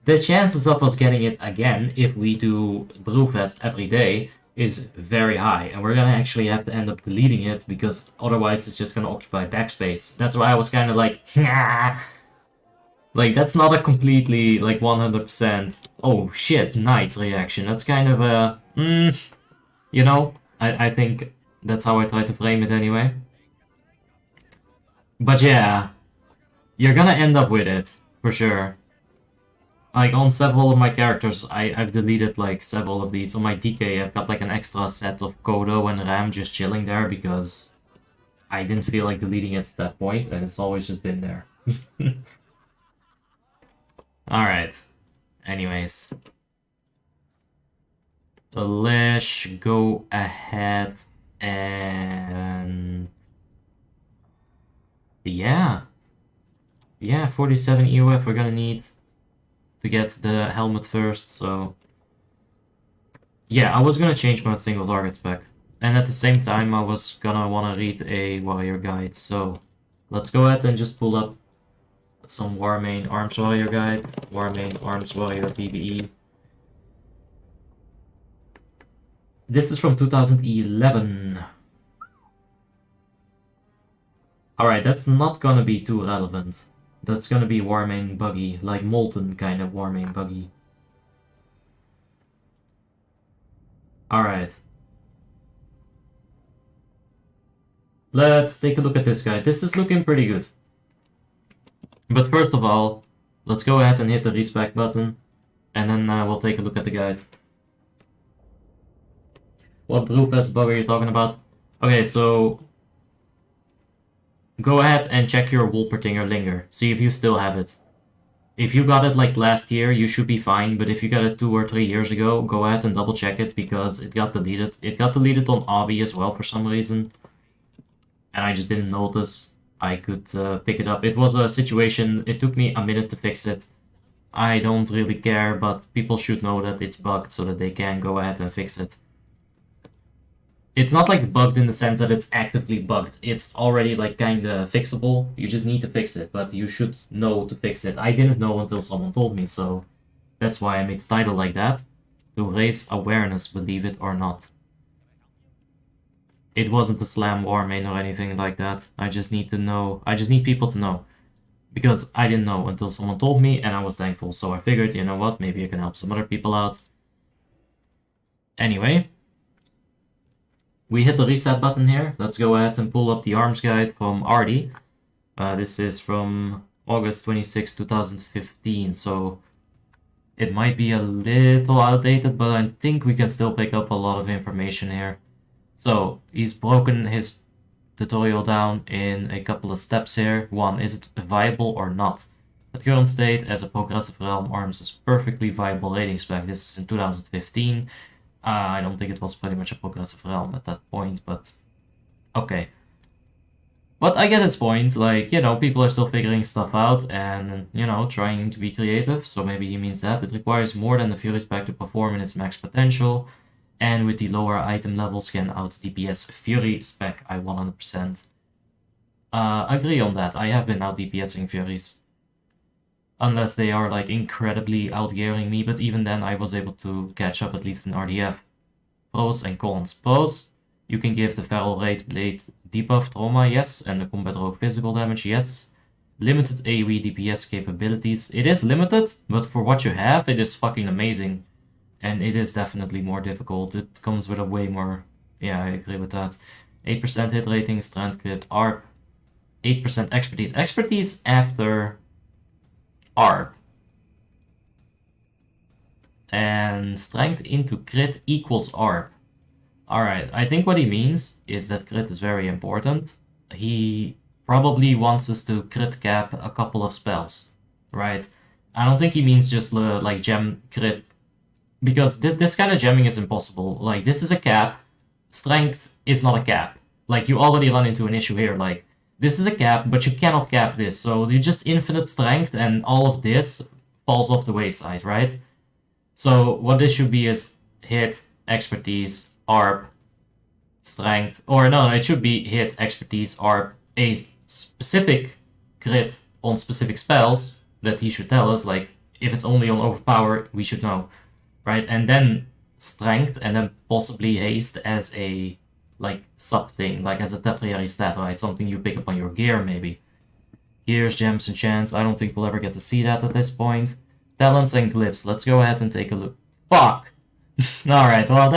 The chances of us getting it again, if we do Brewfest every day, is very high. And we're gonna actually have to end up deleting it, because otherwise it's just gonna occupy backspace. That's why I was kind of like... Like, that's not a completely, like, 100%, oh shit, nice reaction. That's kind of a... you know, I think that's how I try to frame it anyway. But yeah, you're gonna end up with it, for sure. Like, on several of my characters, I've deleted, like, several of these. On my DK, I've got, like, an extra set of Kodo and Ram just chilling there, because I didn't feel like deleting it at that point, and it's always just been there. Alright. Anyways. Let's go ahead and... Yeah. Yeah, 47 EoF we're gonna need to get the helmet first, so... Yeah, I was gonna change my single target spec. And at the same time, I was gonna wanna read a warrior guide, so... Let's go ahead and just pull up some Warmane Arms Warrior guide. Warmane Arms Warrior PvE. This is from 2011. Alright, that's not gonna be too relevant. That's gonna be Warmane buggy, like Molten kind of Warmane buggy. Alright. Let's take a look at this guy. This is looking pretty good. But first of all, let's go ahead and hit the respec button. And then we'll take a look at the guide. What Brewfest bug are you talking about? Okay, so... Go ahead and check your Wolpertinger Linger. See if you still have it. If you got it like last year, you should be fine. But if you got it 2 or 3 years ago, go ahead and double check it because it got deleted. It got deleted on Obby as well for some reason. And I just didn't notice I could pick it up. It was a situation, it took me a minute to fix it. I don't really care, but people should know that it's bugged so that they can go ahead and fix it. It's not like bugged in the sense that it's actively bugged. It's already like kinda fixable. You just need to fix it, but you should know to fix it. I didn't know until someone told me, so that's why I made the title like that. To raise awareness, believe it or not. It wasn't a slam Warmane or anything like that. I just need to know. I just need people to know. Because I didn't know until someone told me and I was thankful. So I figured, you know what, maybe I can help some other people out. Anyway. We hit the reset button here. Let's go ahead and pull up the arms guide from Artie. This is from August 26, 2015, so it might be a little outdated, but I think we can still pick up a lot of information here. So, he's broken his tutorial down in a couple of steps here. 1, is it viable or not? At current state, as a progressive realm, arms is perfectly viable rating spec. This is in 2015. I don't think it was pretty much a progressive realm at that point, but okay. But I get its point, like, you know, people are still figuring stuff out and, you know, trying to be creative, so maybe he means that. It requires more than the Fury spec to perform in its max potential, and with the lower item levels can out DPS Fury spec, I 100% agree on that. I have been out DPSing Furies. Unless they are like incredibly outgearing me, but even then I was able to catch up at least in RDF. Pros and cons. Pros, you can give the Feral Raid Blade debuff trauma, yes, and the Combat Rogue physical damage, yes. Limited AoE DPS capabilities. It is limited, but for what you have, it is fucking amazing. And it is definitely more difficult. It comes with a way more... Yeah, I agree with that. 8% hit rating, strength crit, ARP. 8% expertise. Expertise after... ARP. And strength into crit equals ARP. Alright, I think what he means is that crit is very important. He probably wants us to crit cap a couple of spells, right? I don't think he means just like gem crit, because this kind of gemming is impossible. Like, this is a cap, strength is not a cap. Like, you already run into an issue here, like, this is a cap, but you cannot cap this, so you just infinite strength and all of this falls off the wayside, right? So what this should be is hit, expertise, ARP, strength, or no, it should be hit, expertise, ARP, a specific crit on specific spells that he should tell us, like if it's only on overpower, we should know, right? And then strength, and then possibly haste as a like sub thing, like as a tertiary stat, right? Something you pick up on your gear, maybe. Gears, gems, and chants. I don't think we'll ever get to see that at this point. Talents and glyphs. Let's go ahead and take a look. Fuck! Alright, well,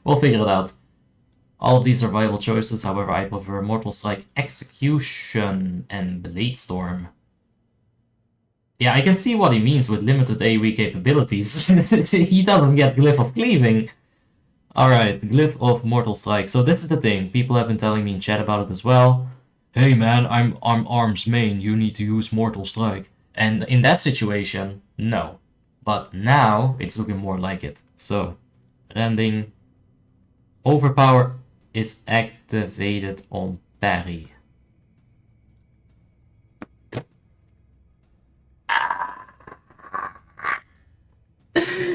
we'll figure it out. All of these are viable choices, however, I prefer Mortal Strike, Execution, and Blade Storm. Yeah, I can see what he means with limited AoE capabilities. He doesn't get Glyph of Cleaving. Alright, Glyph of Mortal Strike. So this is the thing, people have been telling me in chat about it as well. Hey man, I'm Arms main, you need to use Mortal Strike. And in that situation, no. But now, it's looking more like it. So, Rending. Overpower is activated on parry.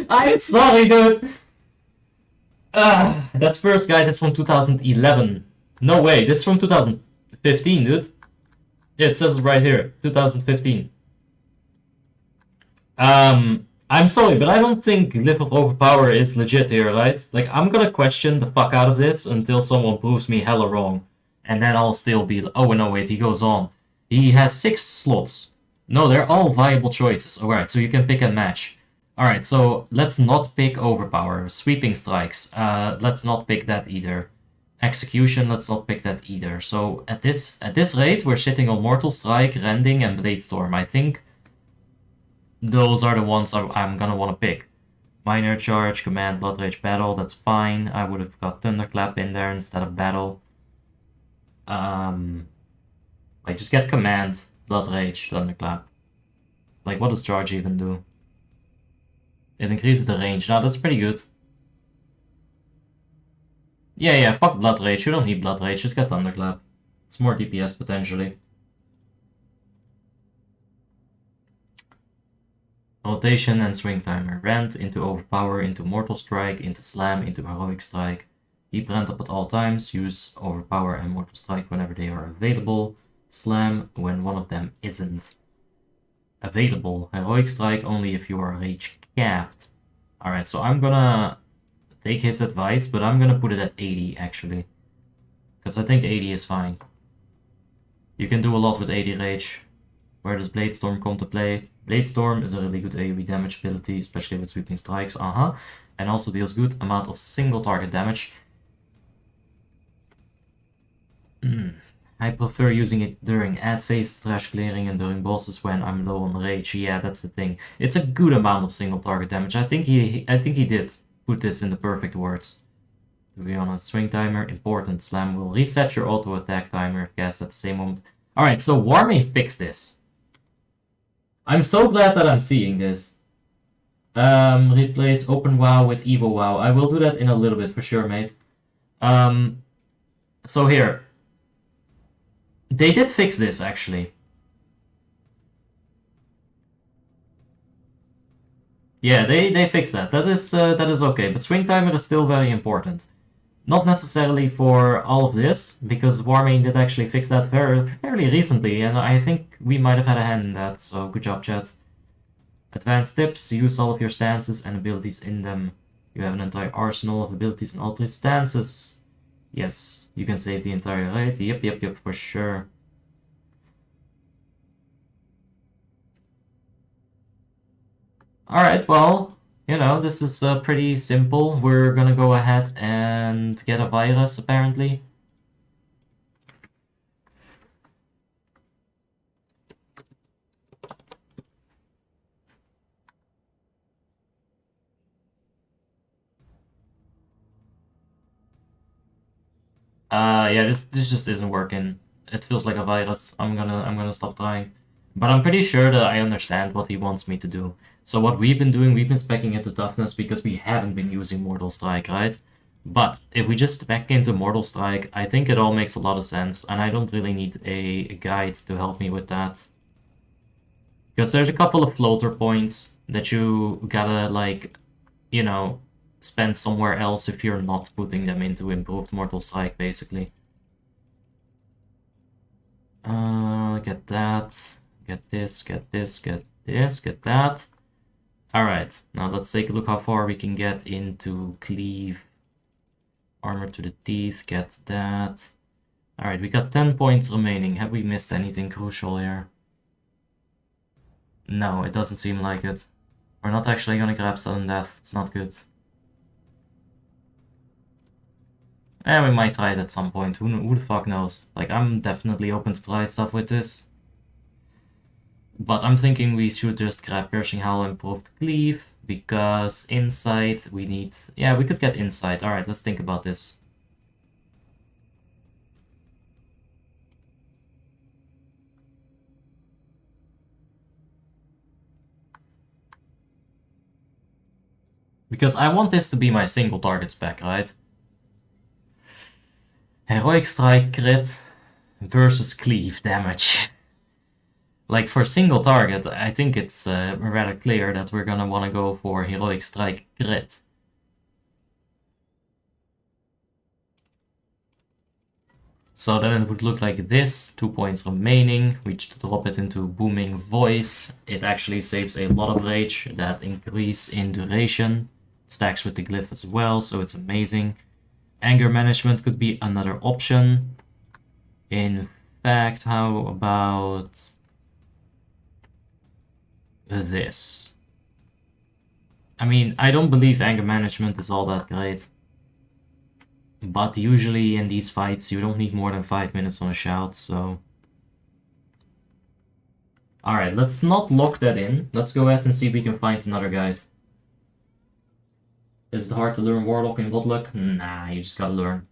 I'm sorry, dude. That first guide is from 2011. No way, this is from 2015, dude. Yeah, it says it right here, 2015. I'm sorry, but I don't think Live of Overpower is legit here, right? Like, I'm gonna question the fuck out of this until someone proves me hella wrong. And then I'll still be... Oh, no, wait, he goes on. He has 6 slots. No, they're all viable choices. Alright, so you can pick and match. Alright, so let's not pick Overpower. Sweeping Strikes. Let's not pick that either. Execution, let's not pick that either. So at this rate, we're sitting on Mortal Strike, Rending, and Bladestorm. I think those are the ones I'm gonna want to pick. Minor Charge, Command, Blood Rage, Battle, that's fine. I would have got Thunderclap in there instead of Battle. Like, just get Command, Blood Rage, Thunderclap. Like, what does Charge even do? It increases the range. Now, that's pretty good. Yeah, fuck Blood Rage. You don't need Blood Rage, just get Thunderclap. It's more DPS, potentially. Rotation and Swing Timer. Rend into Overpower, into Mortal Strike, into Slam, into Heroic Strike. Keep Rend up at all times. Use Overpower and Mortal Strike whenever they are available. Slam when one of them isn't available. Heroic Strike only if you are rage capped. Alright, so I'm gonna take his advice, but I'm gonna put it at 80 actually. Because I think 80 is fine. You can do a lot with 80 rage. Where does Bladestorm come to play? Bladestorm is a really good AoE damage ability, especially with sweeping strikes, and also deals good amount of single target damage. I prefer using it during ad phase, trash clearing, and during bosses when I'm low on rage. Yeah, that's the thing. It's a good amount of single target damage. I think he did put this in the perfect words. To be honest, Swing Timer, important. Slam will reset your auto attack timer if cast at the same moment. Alright, so Warmane fixed this. I'm so glad that I'm seeing this. Replace Open WoW with Evo WoW. I will do that in a little bit for sure, mate. So here. They did fix this, actually. Yeah, they fixed that. That is okay. But Swing Timer is still very important. Not necessarily for all of this, because Warmane did actually fix that fairly recently, and I think we might have had a hand in that, so good job, chat. Advanced tips, use all of your stances and abilities in them. You have an entire arsenal of abilities in all 3 stances. Yes, you can save the entire raid. Yep, for sure. Alright, well... You know, this is pretty simple. We're gonna go ahead and get a virus, apparently. Yeah, this just isn't working. It feels like a virus. I'm gonna stop trying. But I'm pretty sure that I understand what he wants me to do. So what we've been doing, we've been speccing into toughness because we haven't been using Mortal Strike, right? But if we just spec into Mortal Strike, I think it all makes a lot of sense, and I don't really need a guide to help me with that. Because there's a couple of floater points that you gotta, like, you know, spend somewhere else if you're not putting them into improved Mortal Strike, basically. Get that, get this, get this, get this, get that. Alright, now let's take a look how far we can get into Cleave. Armor to the teeth, get that. Alright, we got 10 points remaining. Have we missed anything crucial here? No, it doesn't seem like it. We're not actually gonna grab Sudden Death, it's not good. And we might try it at some point, who the fuck knows? Like, I'm definitely open to try stuff with this. But I'm thinking we should just grab Piercing Howl and Improved Cleave, because Insight we need... Yeah, we could get Insight. Alright, let's think about this. Because I want this to be my single target spec, right? Heroic Strike crit versus Cleave damage. Like for single target, I think it's rather clear that we're gonna want to go for Heroic Strike Crit. So then it would look like this, 2 points remaining. We drop it into Booming Voice. It actually saves a lot of rage, that increase in duration. Stacks with the glyph as well, so it's amazing. Anger Management could be another option. In fact, how about this? I mean, I don't believe Anger Management is all that great. But usually in these fights, you don't need more than 5 minutes on a shout, so... Alright, let's not lock that in. Let's go ahead and see if we can find another guide. Is it hard to learn Warlock in Wodluck? Nah, you just gotta learn.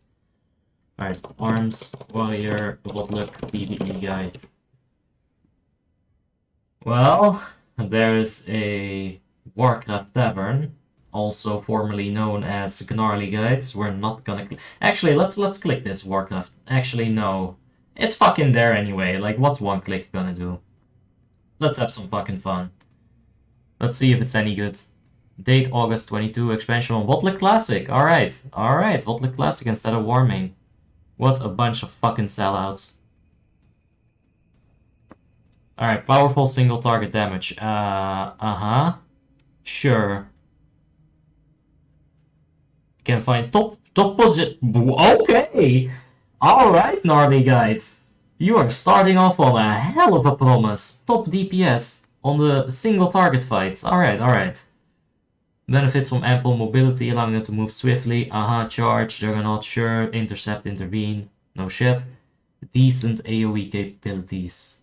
Alright, Arms, Warrior, Wodluck, PvE guide. Well, there's a Warcraft Tavern. Also formerly known as Gnarly Guides. We're not gonna... Actually, let's click this Warcraft. Actually, no. It's fucking there anyway. Like, what's one click gonna do? Let's have some fucking fun. Let's see if it's any good. Date August 22, expansion on Wodluck Classic. Alright, alright. Wodluck Classic instead of Warmane. What a bunch of fucking sellouts. Alright, powerful single target damage. Sure. Can find top position. Okay! Alright, Gnarly Guides. You are starting off on a hell of a promise. Top DPS on the single target fights. Alright, alright. Benefits from ample mobility, allowing them to move swiftly. Charge, Juggernaut, sure. Intercept, intervene. No shit. Decent AoE capabilities.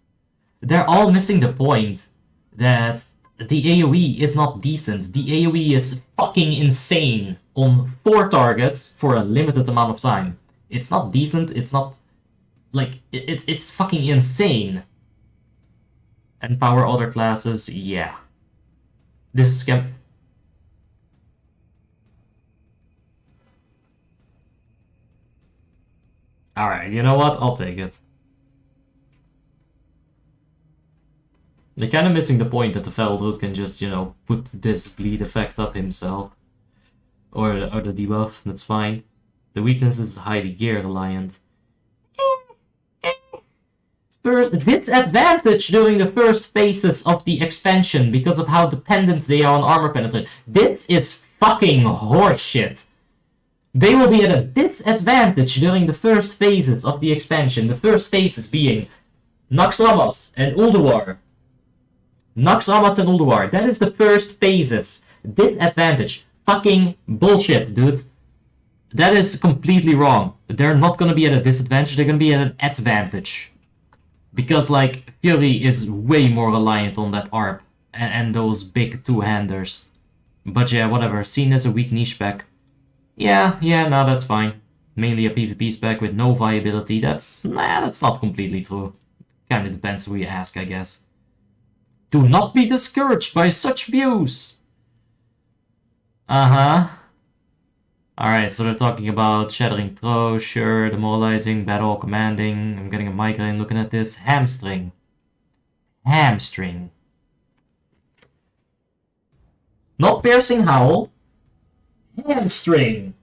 They're all missing the point that the AoE is not decent. The AoE is fucking insane on 4 targets for a limited amount of time. It's not decent, it's not... Like, it's fucking insane. And power other classes, yeah. This is... Alright, you know what? I'll take it. They're kind of missing the point that the Feldroot can just, you know, put this bleed effect up himself. Or the debuff, that's fine. The weakness is highly gear reliant. First disadvantage during the first phases of the expansion because of how dependent they are on armor penetration. This is fucking horseshit. They will be at a disadvantage during the first phases of the expansion. The first phases being Naxxramas and Ulduar. Naxxramas and Ulduar. That is the first phases. Disadvantage. Fucking bullshit, dude. That is completely wrong. They're not gonna be at a disadvantage, they're gonna be at an advantage. Because, like, Fury is way more reliant on that ARP and those big two-handers. But yeah, whatever. Seen as a weak niche spec. Yeah, no, that's fine. Mainly a PvP spec with no viability. That's not completely true. Kinda depends who you ask, I guess. Do not be discouraged by such views! Alright, so they're talking about Shattering Throw, sure, Demoralizing, Battle, Commanding. I'm getting a migraine looking at this. Hamstring. Hamstring. Not Piercing Howl. Hamstring.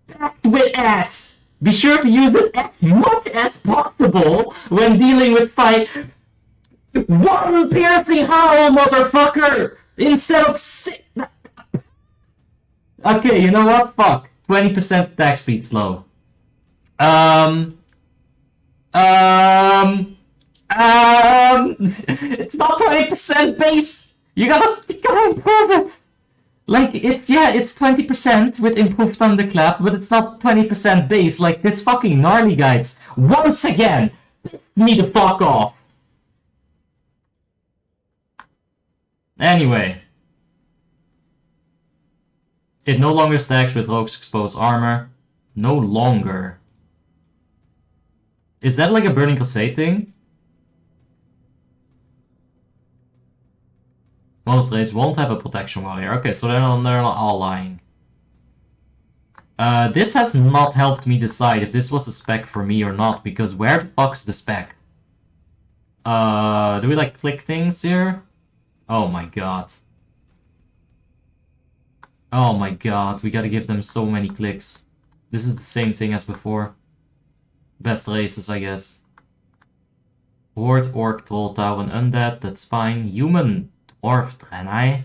Packed with ads. Be sure to use it as much as possible when dealing with fight. One Piercing Howl, motherfucker! Instead of six. Okay, you know what? Fuck. 20% attack speed slow. It's not 20% base. You gotta improve it. Like, it's 20% with improved thunderclap, but it's not 20% base. Like, this fucking Gnarly Guides once again pissed me the fuck off. Anyway. It no longer stacks with Rogue's exposed armor. No longer. Is that like a Burning Crusade thing? Most raids won't have a protection warrior. Okay, so they're not all lying. This has not helped me decide if this was a spec for me or not, because where the fuck's the spec? Do we like click things here? Oh my god. Oh my god, we gotta give them so many clicks. This is the same thing as before. Best races, I guess. Horde, Orc, Troll, Tauren, Undead, that's fine. Human, Dwarf, Draenei.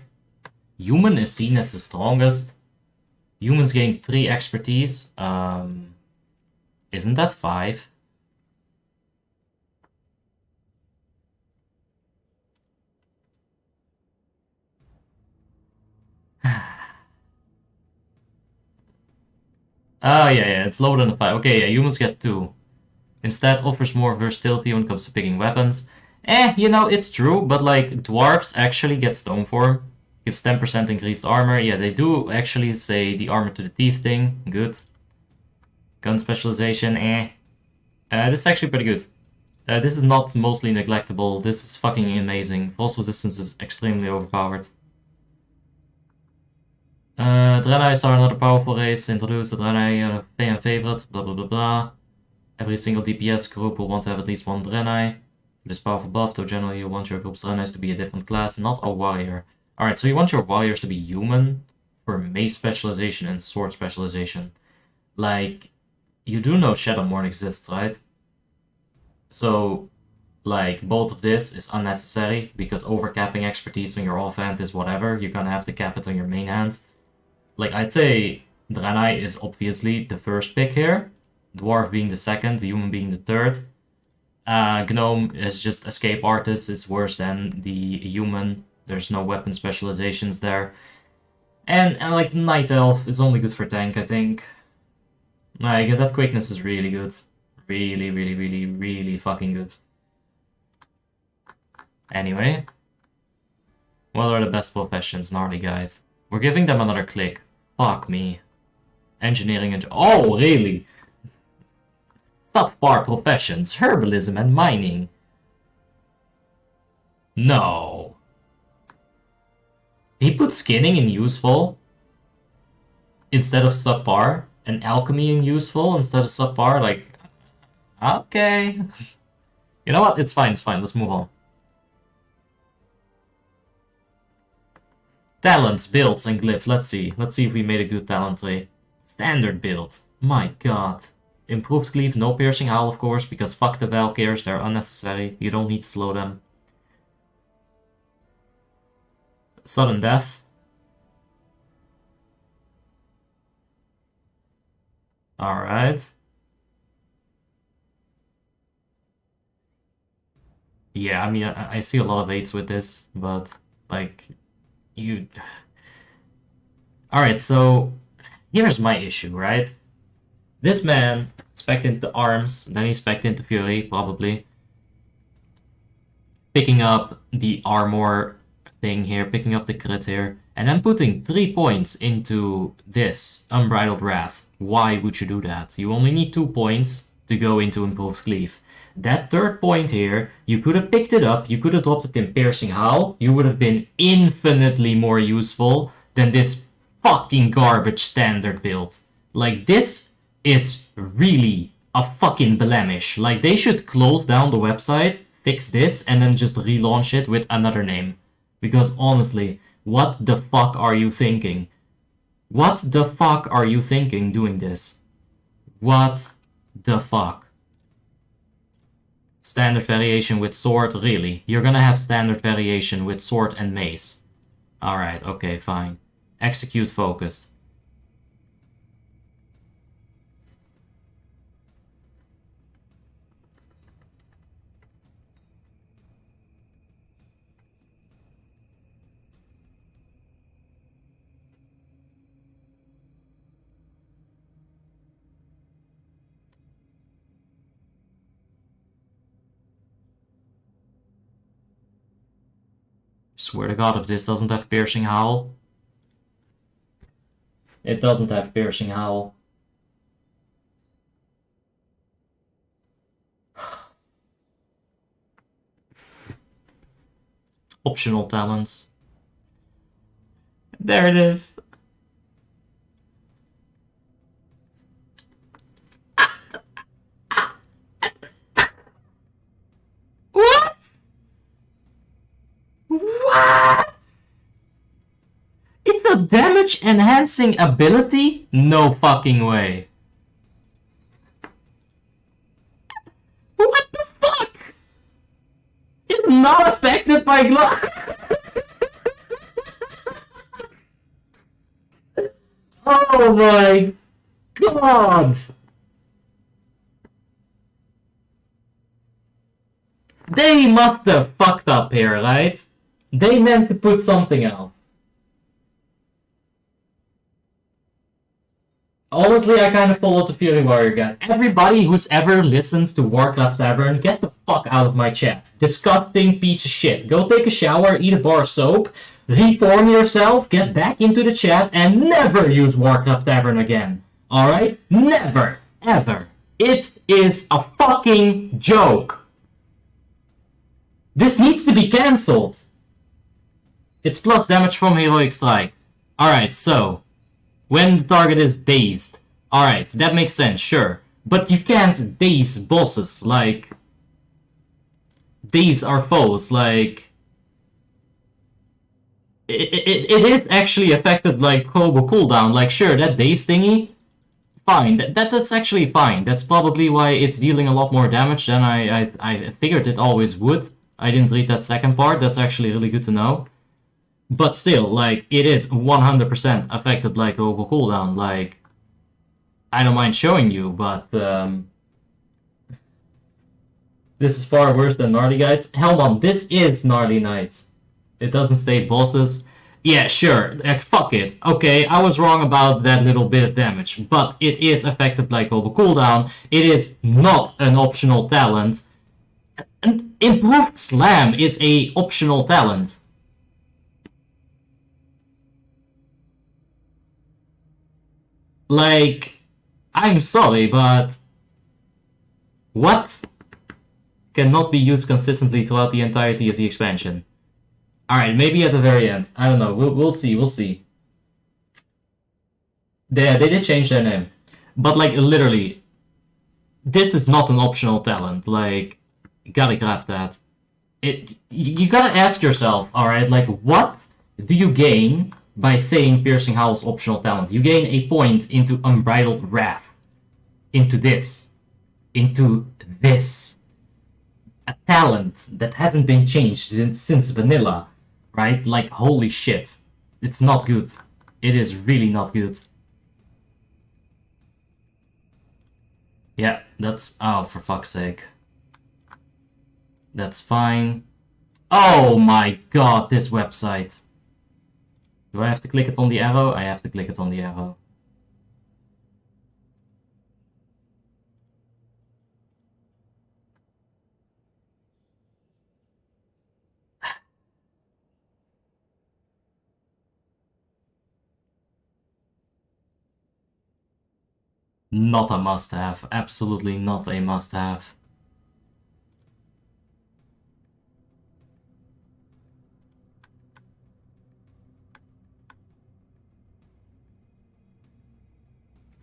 Human is seen as the strongest. Humans getting 3 expertise. Isn't that 5? Oh, yeah, it's lower than a 5. Okay, yeah, humans get 2. Instead, offers more versatility when it comes to picking weapons. You know, it's true, but like, dwarves actually get stone form. Gives 10% increased armor. Yeah, they do actually say the armor to the teeth thing. Good. Gun specialization, this is actually pretty good. This is not mostly neglectable. This is fucking amazing. False resistance is extremely overpowered. Draenei are another powerful race. Introduce the Draenei fan favorite. Blah blah blah blah. Every single DPS group will want to have at least one Draenei. This powerful buff, though generally you want your group's Draenei to be a different class, not a warrior. Alright, so you want your warriors to be human for mace specialization and sword specialization. Like, you do know Shadowmourne exists, right? So, like, both of this is unnecessary, because overcapping expertise on your offhand is whatever. You're gonna have to cap it on your main hand. Like, I'd say Draenei is obviously the first pick here. Dwarf being the second, the human being the third. Gnome is just escape artist, it's worse than the human. There's no weapon specializations there. And like, Night Elf is only good for tank, I think. Like, that quickness is really good. Really, really, really, really fucking good. Anyway. What are the best professions? Gnarly Guide. We're giving them another click. Fuck me. Engineering and... Oh, really? Subpar professions. Herbalism and mining. No. He put skinning in useful instead of subpar, and alchemy in useful instead of subpar. Like, okay. You know what? It's fine, let's move on. Talents, builds, and glyph. Let's see if we made a good talent tree. Standard build. My god. Improves cleave, no piercing howl, of course, because fuck the Valkyrs, they're unnecessary. You don't need to slow them. Sudden death. Alright. Yeah, I mean, I see a lot of 8s with this, but, like, you... Alright, so, here's my issue, right? This man spec'd into arms, then he spec'd into fury, probably. Picking up the armor thing here, picking up the crit here, and then putting 3 points into this Unbridled Wrath. Why would you do that? You only need 2 points to go into Impulse Cleave. That 3rd point here, you could have picked it up, you could have dropped it in Piercing Howl, you would have been infinitely more useful than this fucking garbage standard build. Like, this is really a fucking blemish. Like, they should close down the website, fix this, and then just relaunch it with another name. Because honestly, what the fuck are you thinking? What the fuck are you thinking doing this? What the fuck? Standard variation with sword? Really? You're gonna have standard variation with sword and mace. Alright, okay, fine. Execute focused. Swear to god, if this doesn't have Piercing Howl. It doesn't have Piercing Howl. Optional talents. There it is. damage enhancing ability? No fucking way. What the fuck? It's not affected by glove. Oh my god! They must have fucked up here, right? They meant to put something else. Honestly, I kind of followed the Fury Warrior guy. Everybody who's ever listens to Warcraft Tavern, get the fuck out of my chat. Disgusting piece of shit. Go take a shower, eat a bar of soap, reform yourself, get back into the chat, and never use Warcraft Tavern again. Alright? Never. Ever. It is a fucking joke. This needs to be cancelled. It's plus damage from Heroic Strike. Alright, so when the target is dazed. Alright, that makes sense, sure. But you can't daze bosses, like... Daze our foes, like... It is actually affected like combo cooldown, like sure, that daze thingy, fine, that's actually fine. That's probably why it's dealing a lot more damage than I figured it always would. I didn't read that second part, that's actually really good to know. But still, like, it is 100% affected like over cooldown, like... I don't mind showing you, but... This is far worse than Gnarly Guides. Hell on, this is Gnarly Knights. It doesn't state bosses. Yeah, sure, fuck it. Okay, I was wrong about that little bit of damage, but it is affected like over cooldown. It is not an optional talent. An Improved Slam is a optional talent. Like, I'm sorry, but... What? Cannot be used consistently throughout the entirety of the expansion. Alright, maybe at the very end. I don't know. We'll see, we'll see. They did change their name. But, like, literally, this is not an optional talent. Like, you gotta grab that. You gotta ask yourself, alright, like, what do you gain by saying Piercing Howl's optional talent? You gain a point into Unbridled Wrath. Into this. Into this. A talent that hasn't been changed since vanilla. Right? Like, holy shit. It's not good. It is really not good. Yeah, that's... Oh, for fuck's sake. That's fine. Oh my god, this website. Do I have to click it on the arrow? I have to click it on the arrow. Not a must-have. Absolutely not a must-have.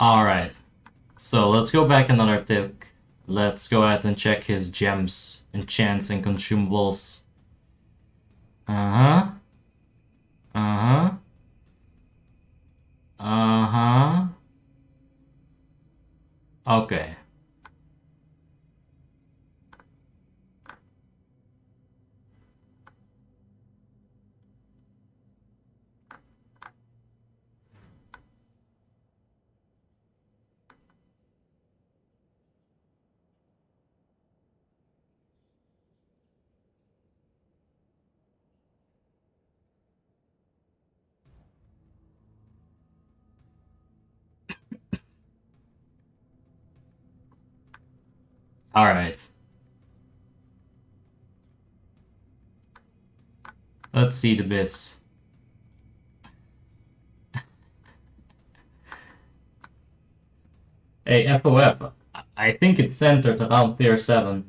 Alright. So let's go back another tick. Let's go ahead and check his gems, enchants, and consumables. Uh-huh. Uh-huh. Uh-huh. Okay. Alright. Let's see the biz. Hey, FOF. I think it's centered around tier 7.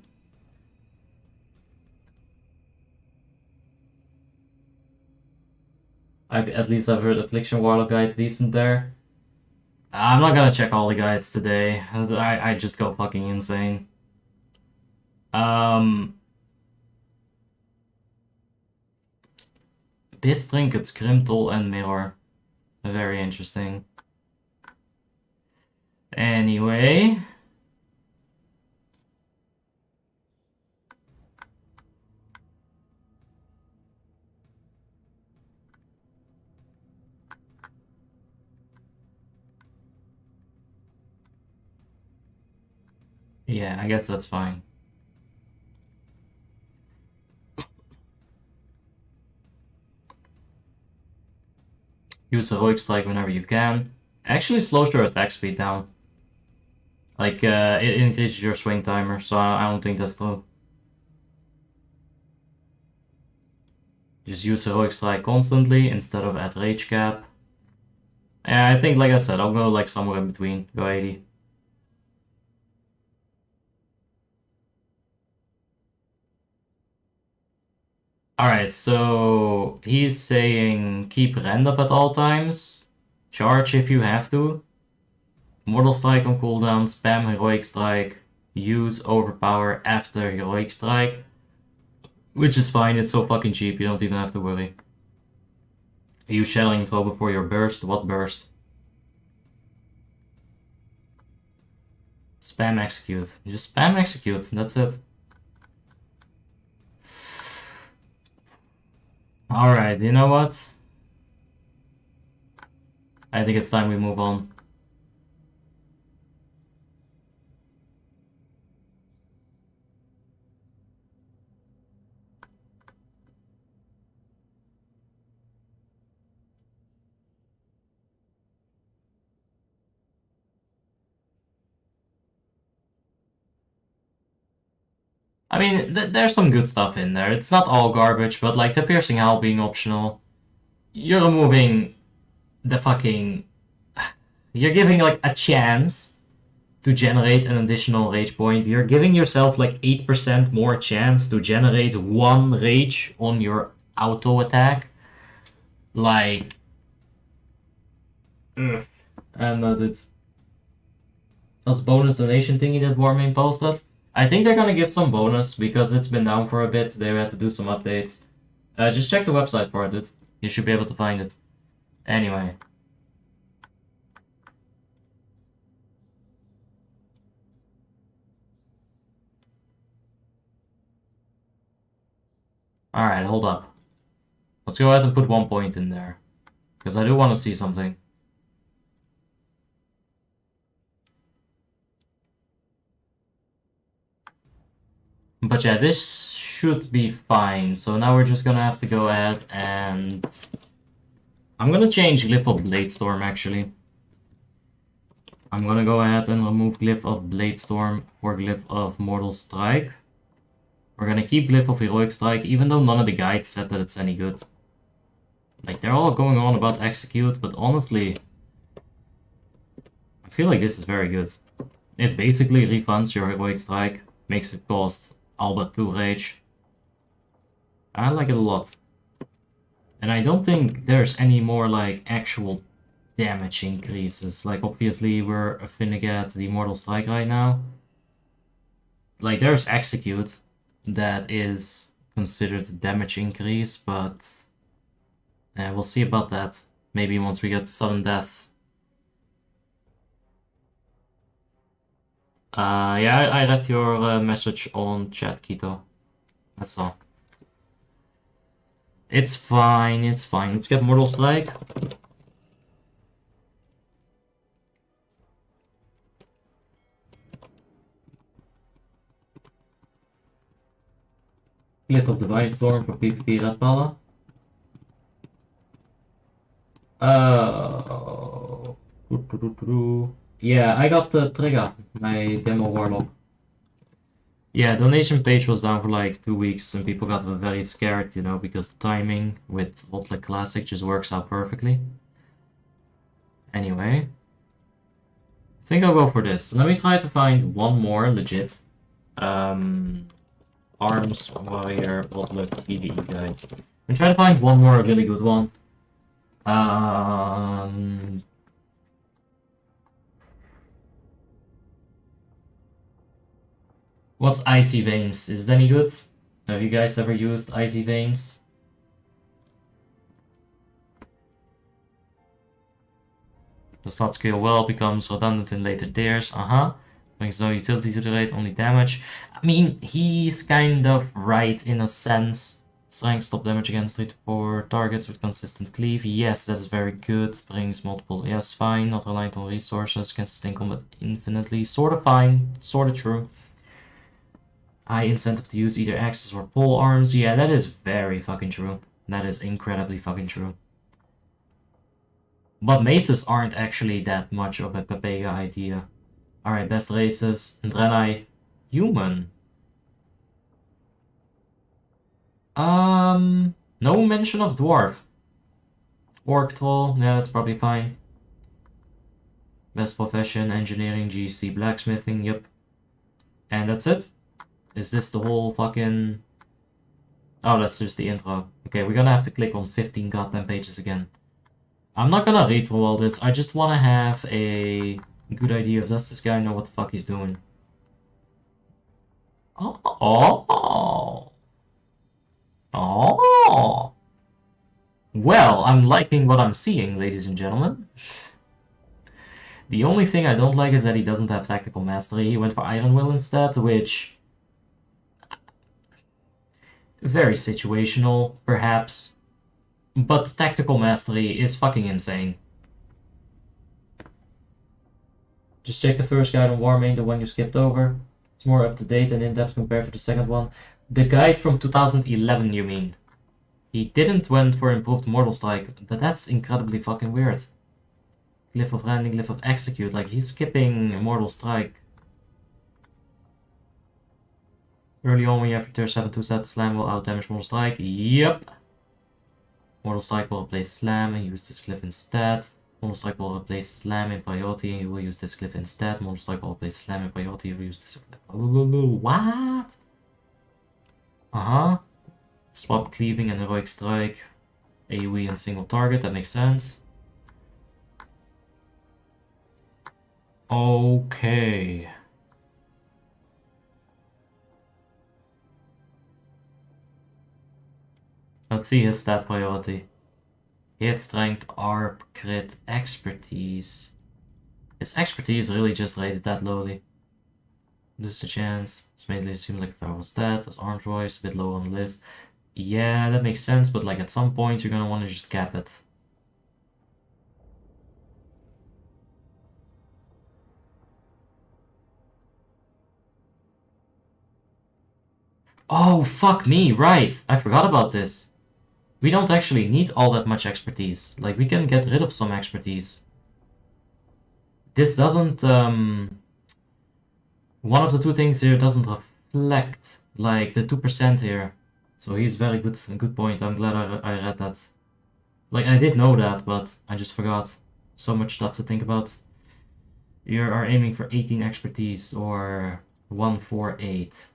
At least I've heard Affliction Warlock guide's decent there. I'm not gonna check all the guides today. I just go fucking insane. Biz Trinkets, Grimtol en Mirror. Very interesting. Anyway. Yeah, I guess that's fine. Use Heroic Strike whenever you can. Actually slows your attack speed down. Like, it increases your swing timer, so I don't think that's true. Just use Heroic Strike constantly instead of at Rage Cap. Yeah, I think, like I said, I'll go like somewhere in between. Go 80. Alright, so he's saying keep Rend up at all times. Charge if you have to. Mortal Strike on cooldown, spam Heroic Strike, use Overpower after Heroic Strike. Which is fine, it's so fucking cheap, you don't even have to worry. Use Shattering Throw before your burst. What burst? Spam Execute. Just spam Execute, that's it. Alright, you know what? I think it's time we move on. I mean, there's some good stuff in there. It's not all garbage, but like the Piercing Howl being optional, you're removing the fucking... You're giving like a chance to generate an additional rage point. You're giving yourself like 8% more chance to generate 1 rage on your auto attack. Like... Ugh. And that's bonus donation thingy that Warmane posted. I think they're gonna give some bonus because it's been down for a bit. They had to do some updates. Just check the website for it, dude. You should be able to find it. Anyway. Alright, hold up. Let's go ahead and put 1 point in there. Because I do want to see something. But yeah, this should be fine. So now we're just gonna have to go ahead and... I'm gonna change Glyph of Bladestorm, actually. I'm gonna go ahead and remove Glyph of Bladestorm for Glyph of Mortal Strike. We're gonna keep Glyph of Heroic Strike, even though none of the guides said that it's any good. Like, they're all going on about Execute, but honestly... I feel like this is very good. It basically refunds your Heroic Strike, makes it cost all but 2 rage. I like it a lot. And I don't think there's any more, like, actual damage increases. Like, obviously, we're finna get the Mortal Strike right now. Like, there's Execute that is considered damage increase, but we'll see about that. Maybe once we get Sudden Death. Yeah, I read your message on chat, Kito. That's all. It's fine, it's fine. Let's get Mortal Strike. Glyph of Divine Storm for PvP Red Pala. Yeah, I got the trigger, my demo warlock. Yeah, donation page was down for like 2 weeks and people got very scared, you know, because the timing with Hotlick Classic just works out perfectly. Anyway, I think I'll go for this. Let me try to find one more legit Arms Warrior Hotlick PvE guide. I'm trying to find one more really good one. What's Icy Veins? Is it any good? Have you guys ever used Icy Veins? Does not scale well, becomes redundant in later tiers. Brings no utility to the raid, only damage. I mean, he's kind of right in a sense. Strength, stop damage against 3 to 4 targets with consistent cleave. Yes, that's very good. Brings multiple. Yes, fine. Not reliant on resources. Can sustain combat infinitely. Sort of fine. Sort of true. High incentive to use either axes or pole arms. Yeah, that is very fucking true. That is incredibly fucking true. But maces aren't actually that much of a Pepega idea. Alright, best races. Draenei. Human. No mention of dwarf. Orc troll, yeah, that's probably fine. Best profession, engineering, GC, blacksmithing, yep. And that's it? Is this the whole fucking... Oh, that's just the intro. Okay, we're gonna have to click on 15 goddamn pages again. I'm not gonna read through all this, I just wanna have a good idea of does this guy know what the fuck he's doing. Oh. Well, I'm liking what I'm seeing, ladies and gentlemen. The only thing I don't like is that he doesn't have tactical mastery. He went for Iron Will instead, which... very situational, perhaps. But tactical mastery is fucking insane. Just check the first guide on Warmane, the one you skipped over. It's more up to date and in-depth compared to the second one. The guide from 2011, you mean? He didn't went for improved Mortal Strike, but that's incredibly fucking weird. Glyph of Landing, Glyph of Execute, like he's skipping Mortal Strike. Early on when you have your tier 7 2-set, Slam will outdamage Mortal Strike. Yep. Mortal Strike will replace Slam and use this glyph instead. Mortal Strike will replace Slam in priority and you will use this glyph instead. Mortal Strike will replace Slam in priority, you will use this glyph. What? Swap Cleaving and Heroic Strike. AoE and single target, that makes sense. Okay. Let's see his stat priority. Hit, strength, ARP, crit, expertise. His expertise really just rated that lowly. Lose the chance. It's mainly assumed like a powerful stat. As arms voice, a bit low on the list. Yeah, that makes sense, but like at some point you're gonna want to just cap it. Oh, fuck me, right. I forgot about this. We don't actually need all that much expertise. Like, we can get rid of some expertise. This doesn't, one of the two things here doesn't reflect, like, the 2% here. So he's very good, a good point. I'm glad I read that. Like, I did know that, but I just forgot. So much stuff to think about. You are aiming for 18 expertise, or 148.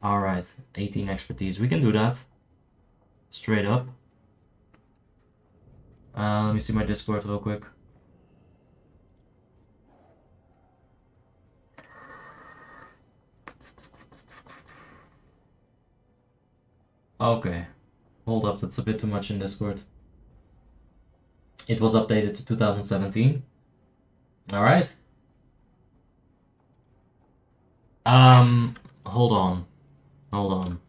Alright, 18 expertise. We can do that. Straight up. Let me see my Discord real quick. Okay. Hold up, that's a bit too much in Discord. It was updated to 2017. Alright. Hold on. Hold on.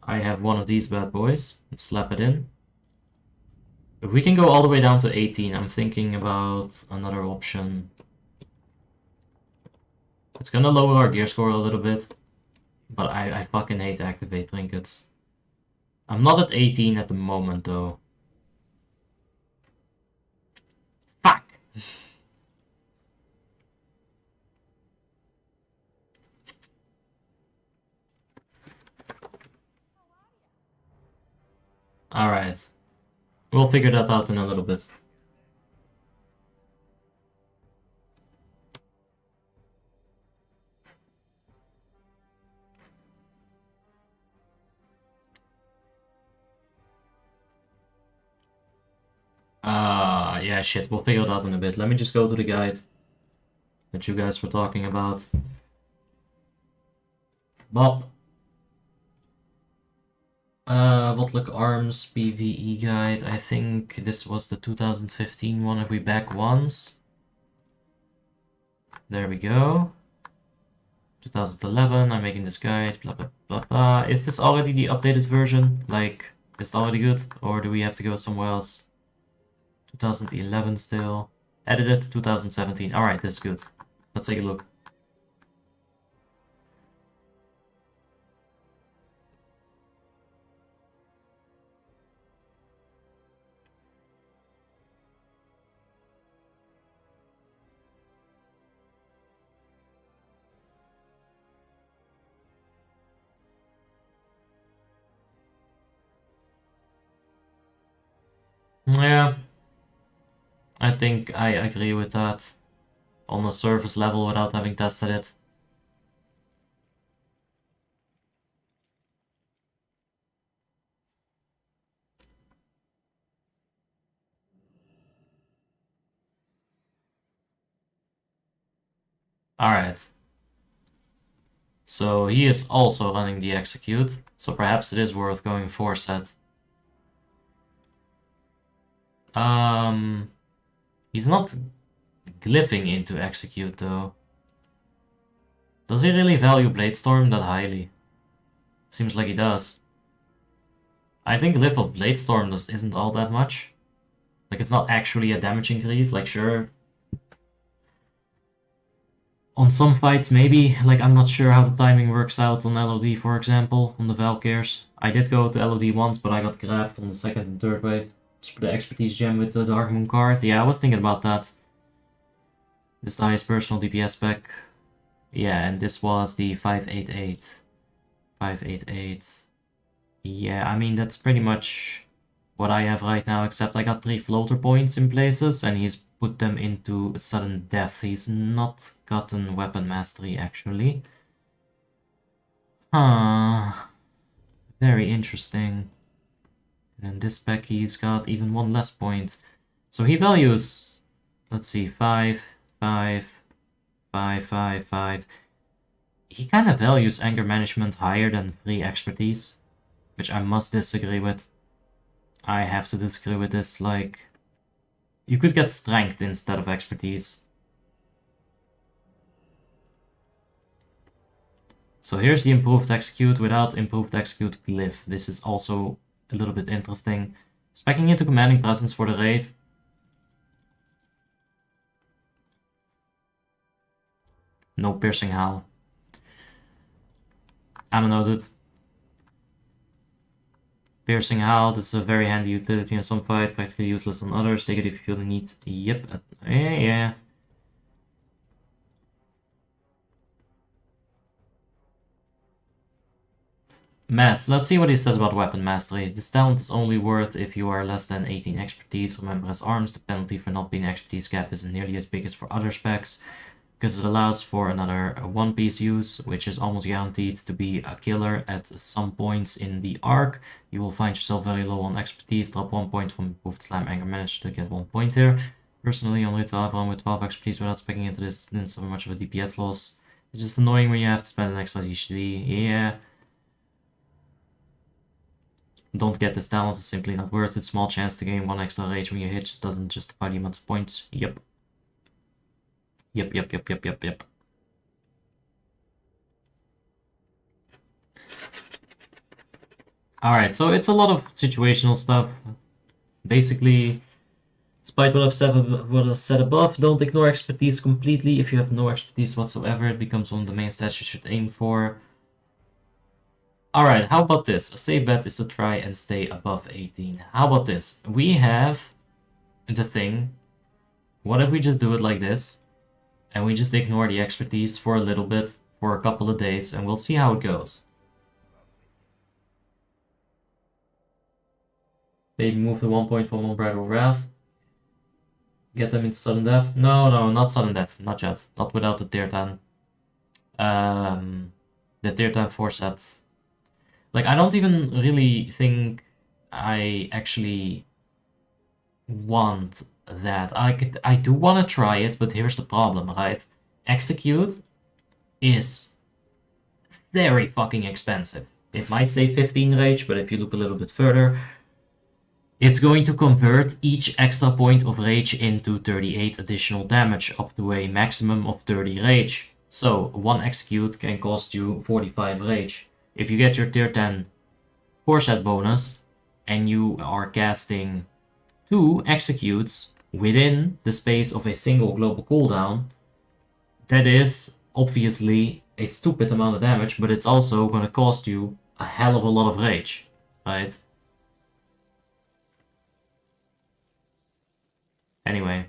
I have one of these bad boys. Let's slap it in. If we can go all the way down to 18, I'm thinking about another option. It's gonna lower our gear score a little bit, but I fucking hate to activate trinkets. I'm not at 18 at the moment though. Fuck! Alright. We'll figure that out in a little bit. Yeah, shit, we'll figure it out in a bit. Let me just go to the guide that you guys were talking about. Bob. Wotlock Arms PvE guide. I think this was the 2015 one if we back once. There we go. 2011, I'm making this guide, blah blah blah blah. Is this already the updated version? Like, is it already good? Or do we have to go somewhere else? 2011 still. Edited 2017. Alright, this is good. Let's take a look. Yeah, I think I agree with that on a surface level without having tested it. Alright. So he is also running the execute, so perhaps it is worth going 4 set. He's not glyphing into execute though. Does he really value Bladestorm that highly? Seems like he does. I think glyph of Bladestorm isn't all that much. Like, it's not actually a damage increase, like sure. On some fights maybe, like I'm not sure how the timing works out on LOD for example, on the Valkyrs. I did go to LOD once, but I got grabbed on the second and third wave. Just for the expertise gem with the Dark Moon card. Yeah, I was thinking about that. This is the highest personal DPS spec. Yeah, and this was the 588. 588. Yeah, I mean, that's pretty much what I have right now, except I got 3 floater points in places, and he's put them into sudden death. He's not gotten weapon mastery, actually. Huh. Very interesting. And in this spec, he's got even 1 less point. So he values, let's see, 5, 5, 5, 5, 5. He kind of values anger management higher than free expertise, which I must disagree with. I have to disagree with this, like, you could get strength instead of expertise. So here's the improved execute without improved execute glyph. This is also a little bit interesting. Speccing into commanding presence for the raid. No piercing howl. I don't know, dude. Piercing howl, this is a very handy utility in some fight, practically useless on others. Take it if you feel the need. Yep. Yeah. Mass. Let's see what he says about weapon mastery. This talent is only worth if you are less than 18 expertise. Remember, as arms, the penalty for not being expertise cap isn't nearly as big as for other specs, because it allows for another one-piece use, which is almost guaranteed to be a killer at some points in the arc. You will find yourself very low on expertise, drop 1 point from improved slam anger, manage to get 1 point here. Personally, only 12 on with 12 expertise without specking into this isn't so much of a DPS loss. It's just annoying when you have to spend an extra DHD. Yeah. Don't get this talent, it's simply not worth it. Small chance to gain 1 extra rage when you hit just doesn't justify the amount of points. Yep. Yep. Alright, so it's a lot of situational stuff. Basically, despite what I've said above, don't ignore expertise completely. If you have no expertise whatsoever, it becomes one of the main stats you should aim for. Alright, how about this? A safe bet is to try and stay above 18. How about this? We have the thing. What if we just do it like this? And we just ignore the expertise for a little bit, for a couple of days, and we'll see how it goes. Maybe move the 1 point from Unbridled Wrath. Get them into sudden death. No, not sudden death. Not yet. Not without the tier 10. The tier 10 4 set. Like, I don't even really think I actually want that. I do want to try it, but here's the problem, right? Execute is very fucking expensive. It might say 15 rage, but if you look a little bit further, it's going to convert each extra point of rage into 38 additional damage, up to a maximum of 30 rage. So, one execute can cost you 45 rage. If you get your tier 10 4-shot bonus, and you are casting 2 executes within the space of a single global cooldown, that is obviously a stupid amount of damage, but it's also going to cost you a hell of a lot of rage, right? Anyway.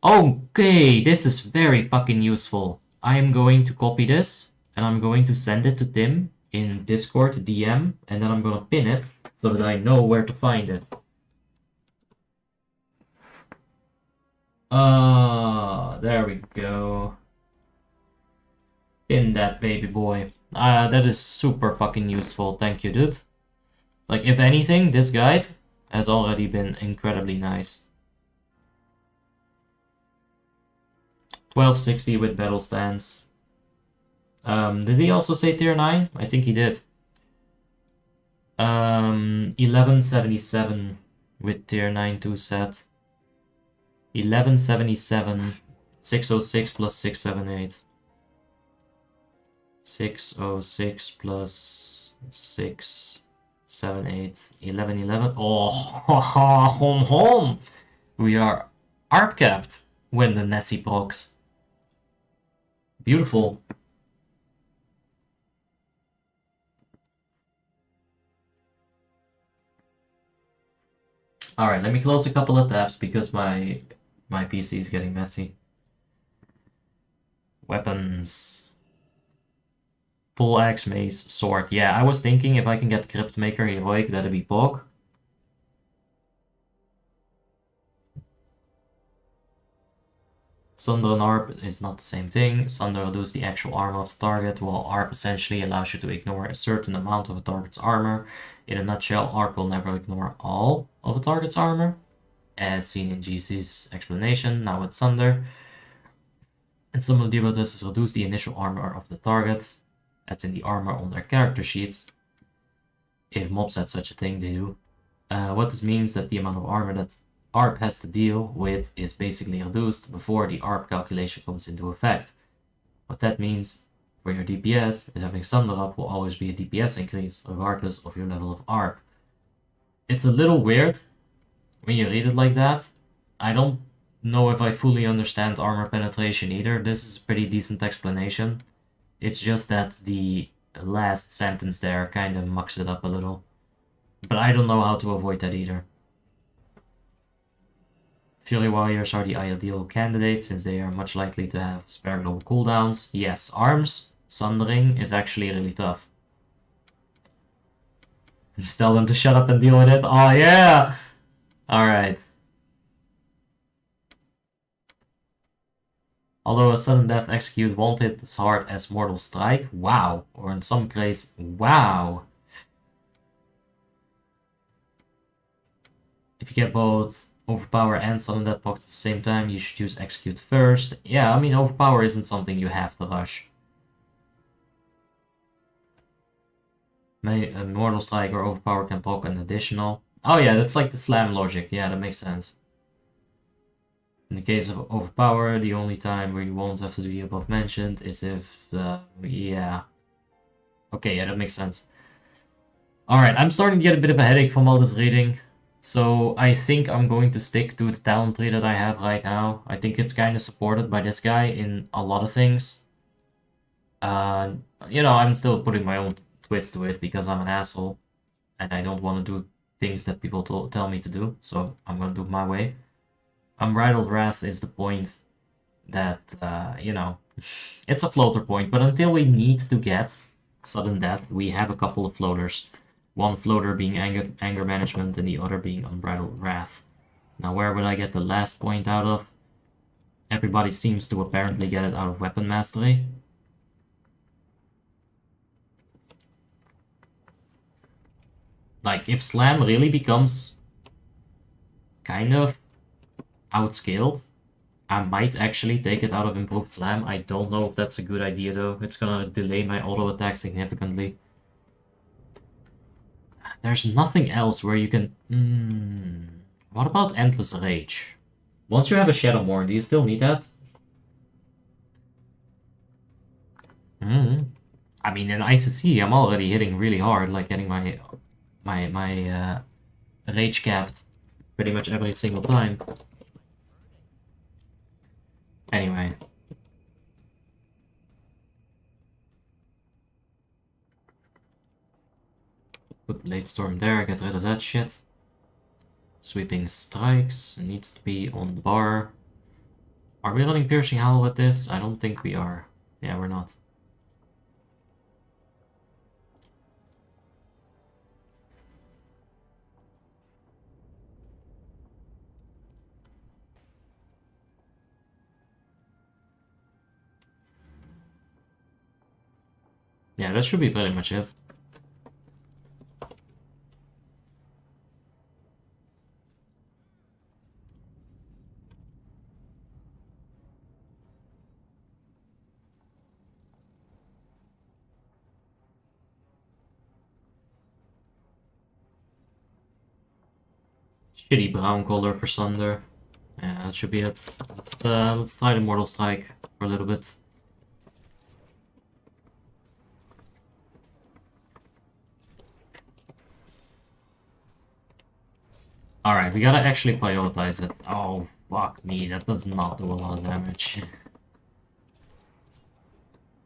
Okay, this is very fucking useful. I am going to copy this, and I'm going to send it to Tim in Discord DM, and then I'm gonna pin it so that I know where to find it. There we go. Pin that baby boy. That is super fucking useful. Thank you, dude. Like, if anything, this guide has already been incredibly nice. 1260 with battle stance. Did he also say tier 9? I think he did. 1177 with tier 9 2 set. 1177, 606 plus 678. 606 plus 678, 1111. Oh, home, home. We are ARP capped when the Nessie procs. Beautiful. Alright, let me close a couple of tabs because my PC is getting messy. Weapons. Full axe, mace, sword. Yeah, I was thinking if I can get Crypt Maker Heroic, that'd be Pog. Sunder and ARP is not the same thing. Sunder reduces the actual armor of the target, while ARP essentially allows you to ignore a certain amount of a target's armor. In a nutshell, ARP will never ignore all of a target's armor, as seen in GC's explanation, now with Sunder. And some of the abilities reduce the initial armor of the target, as in the armor on their character sheets. If mobs had such a thing, they do. What this means that the amount of armor that ARP has to deal with is basically reduced before the ARP calculation comes into effect. What that means for your DPS is having Sunder up will always be a DPS increase, regardless of your level of ARP. It's a little weird when you read it like that. I don't know if I fully understand armor penetration either. This is a pretty decent explanation. It's just that the last sentence there kind of mucks it up a little. But I don't know how to avoid that either. Fury Warriors are the ideal candidate since they are much likely to have spare global cooldowns. Yes, arms sundering is actually really tough. Just tell them to shut up and deal with it. Oh yeah! Alright. Although a sudden death execute won't hit as hard as Mortal Strike. Wow. Or in some case, wow. If you get both Overpower and Sudden Death Pocket at the same time, you should use Execute first. Yeah, I mean, Overpower isn't something you have to rush. Mortal Strike or Overpower can poke an additional. Oh yeah, that's like the slam logic. Yeah, that makes sense. In the case of Overpower, the only time where you won't have to do the above mentioned is if, yeah. Okay, yeah, that makes sense. Alright, I'm starting to get a bit of a headache from all this reading. So I think I'm going to stick to the talent tree that I have right now. I think it's kind of supported by this guy in a lot of things. You know, I'm still putting my own twist to it because I'm an asshole. And I don't want to do things that people tell me to do. So I'm going to do it my way. Unbridled Wrath is the point that, you know, it's a floater point. But until we need to get Sudden Death, we have a couple of floaters. One floater being anger management and the other being Unbridled Wrath. Now where would I get the last point out of? Everybody seems to apparently get it out of Weapon Mastery. Like, if Slam really becomes kind of outscaled, I might actually take it out of Improved Slam. I don't know if that's a good idea though. It's gonna delay my auto attack significantly. There's nothing else where you can... What about Endless Rage? Once you have a Shadowborn, do you still need that? I mean, in ICC, I'm already hitting really hard, like getting my rage capped pretty much every single time. Anyway. Put Blade Storm there, get rid of that shit. Sweeping Strikes needs to be on the bar. Are we running Piercing Howl with this? I don't think we are. Yeah, we're not. Yeah, that should be pretty much it. Shitty brown color for Sunder. Yeah, that should be it. Let's try the Mortal Strike for a little bit. Alright, we gotta actually prioritize it. Oh, fuck me, that does not do a lot of damage.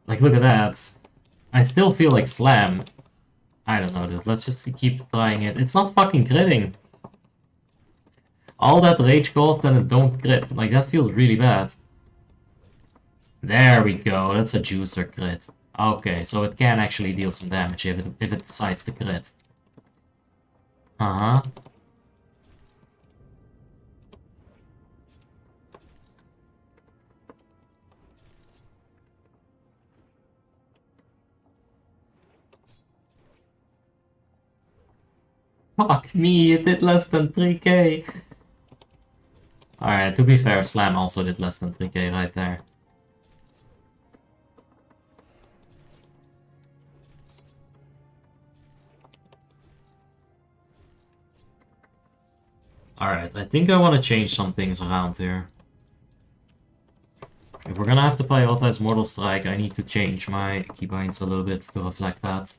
Like, look at that. I still feel like Slam. I don't know, dude. Let's just keep trying it. It's not fucking critting. All that rage cost and it don't crit. Like, that feels really bad. There we go. That's a juicer crit. Okay, so it can actually deal some damage if it decides to crit. Uh-huh. Fuck me, it did less than 3k. Alright, to be fair, Slam also did less than 3k right there. Alright, I think I want to change some things around here. If we're gonna have to prioritize Mortal Strike, I need to change my keybinds a little bit to reflect that.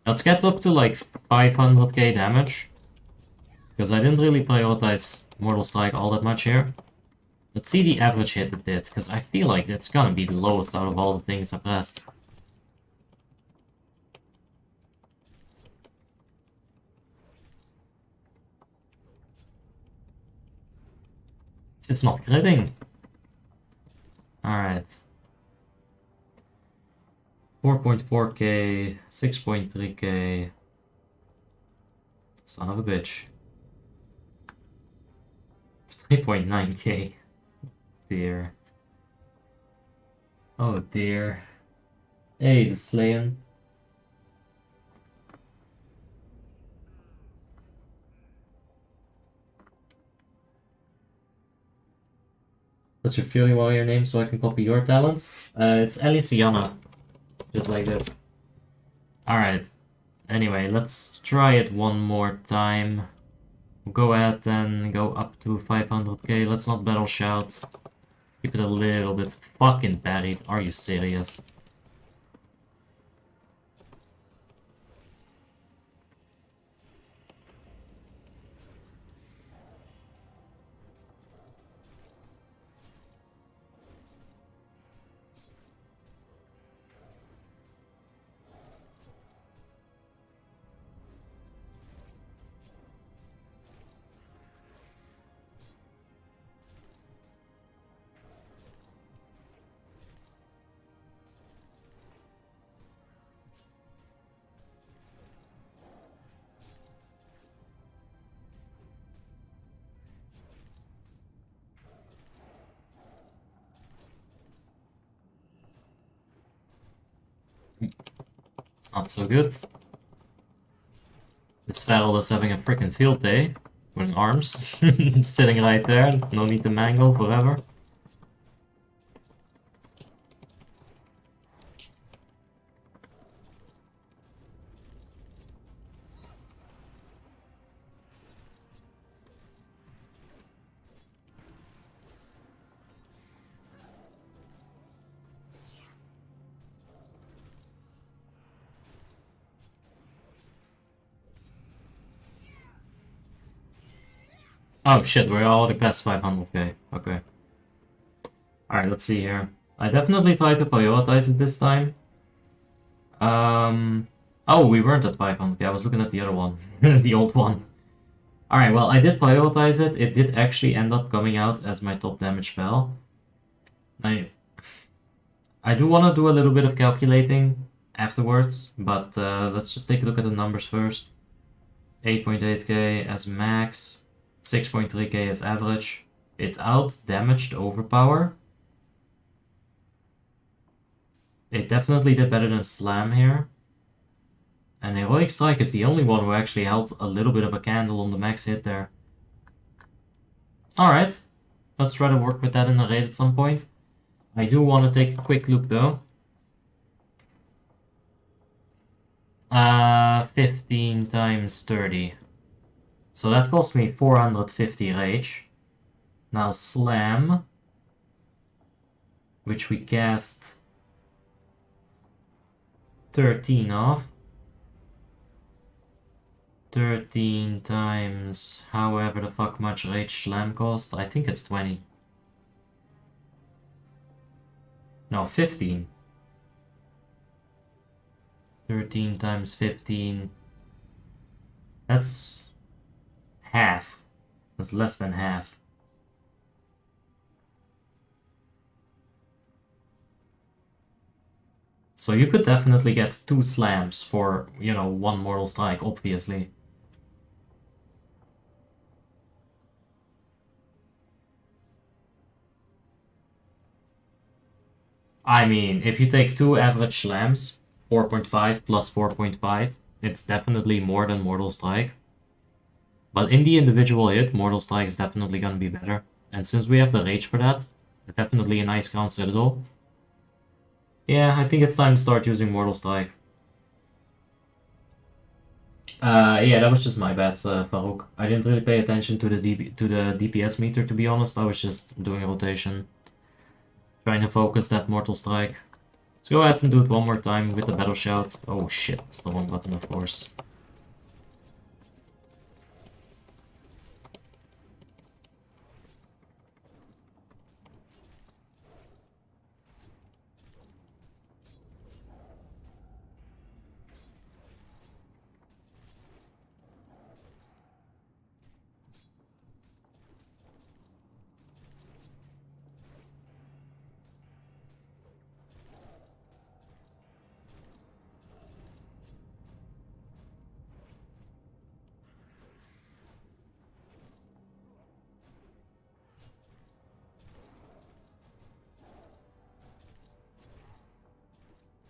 Let's get up to like 500k damage. Because I didn't really prioritize Mortal Strike all that much here. Let's see the average hit it did, because I feel like it's gonna be the lowest out of all the things I pressed. It's just not critting. Alright. 4.4k, 6.3k. Son of a bitch. 3.9k. Dear. Oh dear. Hey, the slaying. What's your Fury Warrior name so I can copy your talents? It's Elysiana. Just like this. Alright. Anyway, let's try it one more time. We'll go ahead and go up to 500k. Let's not battle shout. Keep it a little bit fucking buried. Are you serious? It's not so good. Sverel is having a freaking field day. With arms. Sitting right there. No need to mangle forever. Oh shit, we're already past 500k. Okay. Alright, let's see here. I definitely tried to prioritize it this time. Oh, we weren't at 500k. I was looking at the other one. The old one. Alright, well, I did prioritize it. It did actually end up coming out as my top damage spell. I do want to do a little bit of calculating afterwards, but let's just take a look at the numbers first. 8.8k as max. 6.3k as average. It out-damaged Overpower. It definitely did better than Slam here. And Heroic Strike is the only one who actually held a little bit of a candle on the max hit there. Alright, let's try to work with that in the raid at some point. I do want to take a quick look though. 15 times 30. So that cost me 450 rage. Now Slam, which we cast 13 of. 13 times however the fuck much rage Slam cost. I think it's 20. No, 15. 13 times 15. That's half. That's less than half. So you could definitely get 2 slams for, you know, 1 Mortal Strike, obviously. I mean, if you take 2 average slams, 4.5 plus 4.5, it's definitely more than Mortal Strike. But in the individual hit, Mortal Strike is definitely gonna be better. And since we have the rage for that, definitely an Icecrown Citadel. Yeah, I think it's time to start using Mortal Strike. Yeah, that was just my bad, Farouk. I didn't really pay attention to the DPS meter, to be honest. I was just doing a rotation. Trying to focus that Mortal Strike. Let's go ahead and do it one more time with the Battle Shout. Oh shit, it's the wrong button, of course.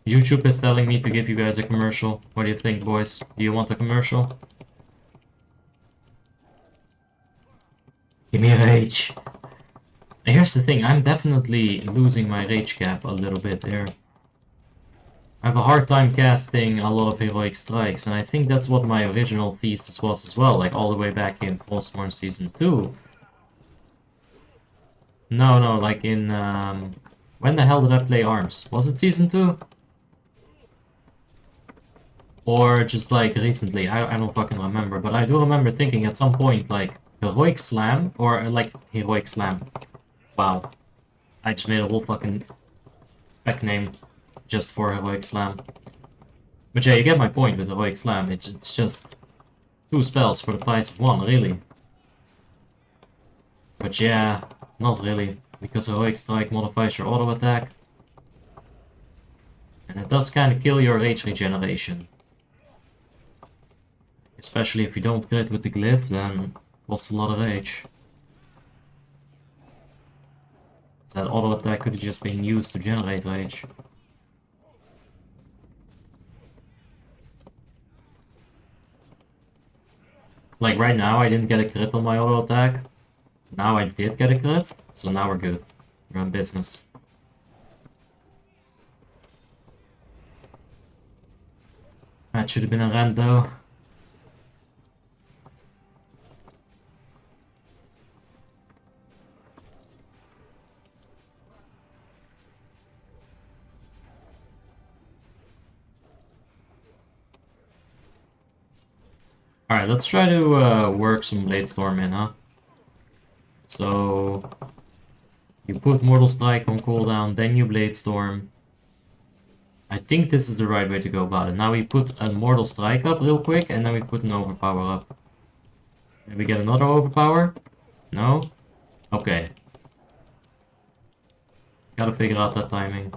YouTube is telling me to give you guys a commercial. What do you think, boys? Do you want a commercial? Give me a rage. Here's the thing, I'm definitely losing my rage cap a little bit here. I have a hard time casting a lot of Heroic Strikes, and I think that's what my original thesis was as well, like all the way back in Frostborn Season 2. No, like in, when the hell did I play ARMS? Was it Season 2? Or just like recently, I don't fucking remember, but I do remember thinking at some point like Heroic Slam, or like Heroic Slam. Wow. I just made a whole fucking spec name just for Heroic Slam. But yeah, you get my point with Heroic Slam, it's just 2 spells for the price of 1, really. But yeah, not really, because Heroic Strike modifies your auto attack. And it does kind of kill your rage regeneration. Especially if you don't crit with the glyph, then it costs a lot of rage. That auto attack could have just been used to generate rage. Like right now I didn't get a crit on my auto attack. Now I did get a crit, so now we're good. We're on business. That should have been a rent though. Alright, let's try to work some Blade Storm in, huh? So you put Mortal Strike on cooldown, then you Blade Storm. I think this is the right way to go about it. Now we put a Mortal Strike up real quick, and then we put an Overpower up. Did we get another Overpower? No? Okay. Gotta figure out that timing.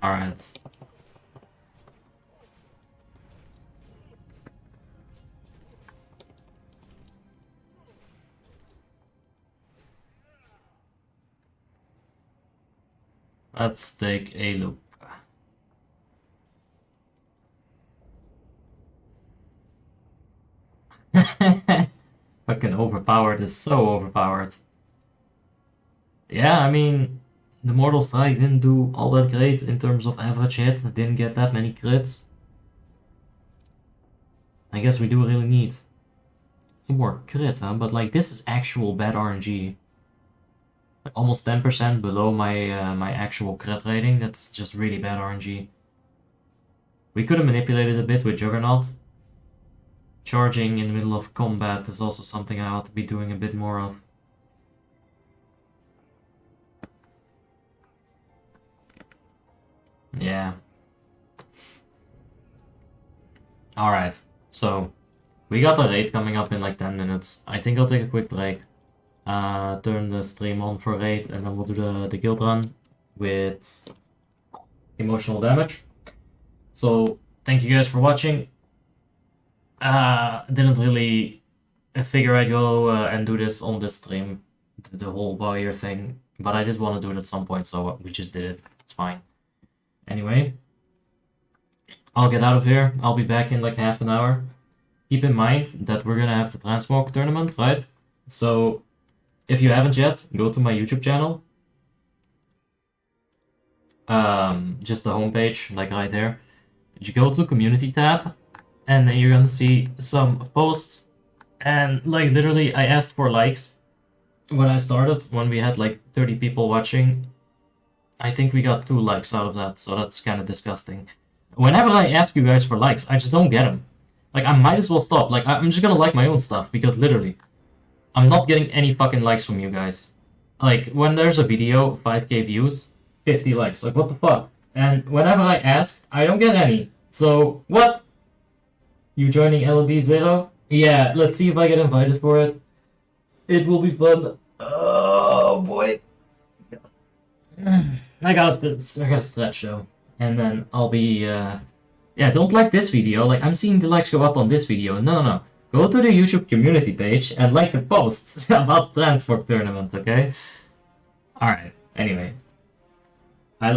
Alright. Let's take a look. Fucking overpowered is so overpowered. Yeah, I mean, the Mortal Strike didn't do all that great in terms of average hit. It didn't get that many crits. I guess we do really need some more crit, huh? But like, this is actual bad RNG. Like, almost 10% below my my actual crit rating. That's just really bad RNG. We could have manipulated a bit with Juggernaut. Charging in the middle of combat is also something I ought to be doing a bit more of. Yeah. Alright, so we got a raid coming up in like 10 minutes. I think I'll take a quick break. Turn the stream on for raid, and then we'll do the guild run with emotional damage. So thank you guys for watching. Didn't really figure I'd go and do this on this stream, the whole warrior thing, but I did want to do it at some point, so we just did it. It's fine. Anyway, I'll get out of here. I'll be back in like half an hour. Keep in mind that we're gonna have the Transmog tournament, right? So if you haven't yet, go to my YouTube channel. Just the homepage, like right there. You go to community tab, and then you're gonna see some posts. And like literally, I asked for likes when I started, when we had like 30 people watching. I think we got 2 likes out of that, so that's kind of disgusting. Whenever I ask you guys for likes, I just don't get them. Like, I might as well stop. Like, I'm just gonna like my own stuff, because literally, I'm not getting any fucking likes from you guys. Like, when there's a video, 5k views, 50 likes. Like, what the fuck? And whenever I ask, I don't get any. So, what? You joining LD 0? Yeah, let's see if I get invited for it. It will be fun. Oh, boy. I got a stretch though, and then I'll be yeah, don't like this video. Like, I'm seeing the likes go up on this video. No, go to the YouTube community page and like the posts about the Transmog tournament, okay? All right. Anyway, I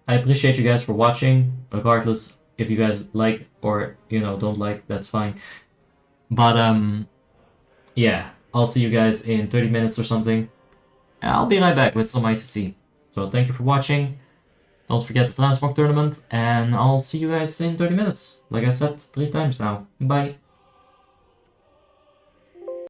appreciate you guys for watching, regardless if you guys like or don't like. That's fine. But yeah, I'll see you guys in 30 minutes or something. I'll be right back with some ICC. So thank you for watching. Don't forget the Transmog tournament, and I'll see you guys in 30 minutes. Like I said 3 times now. Bye.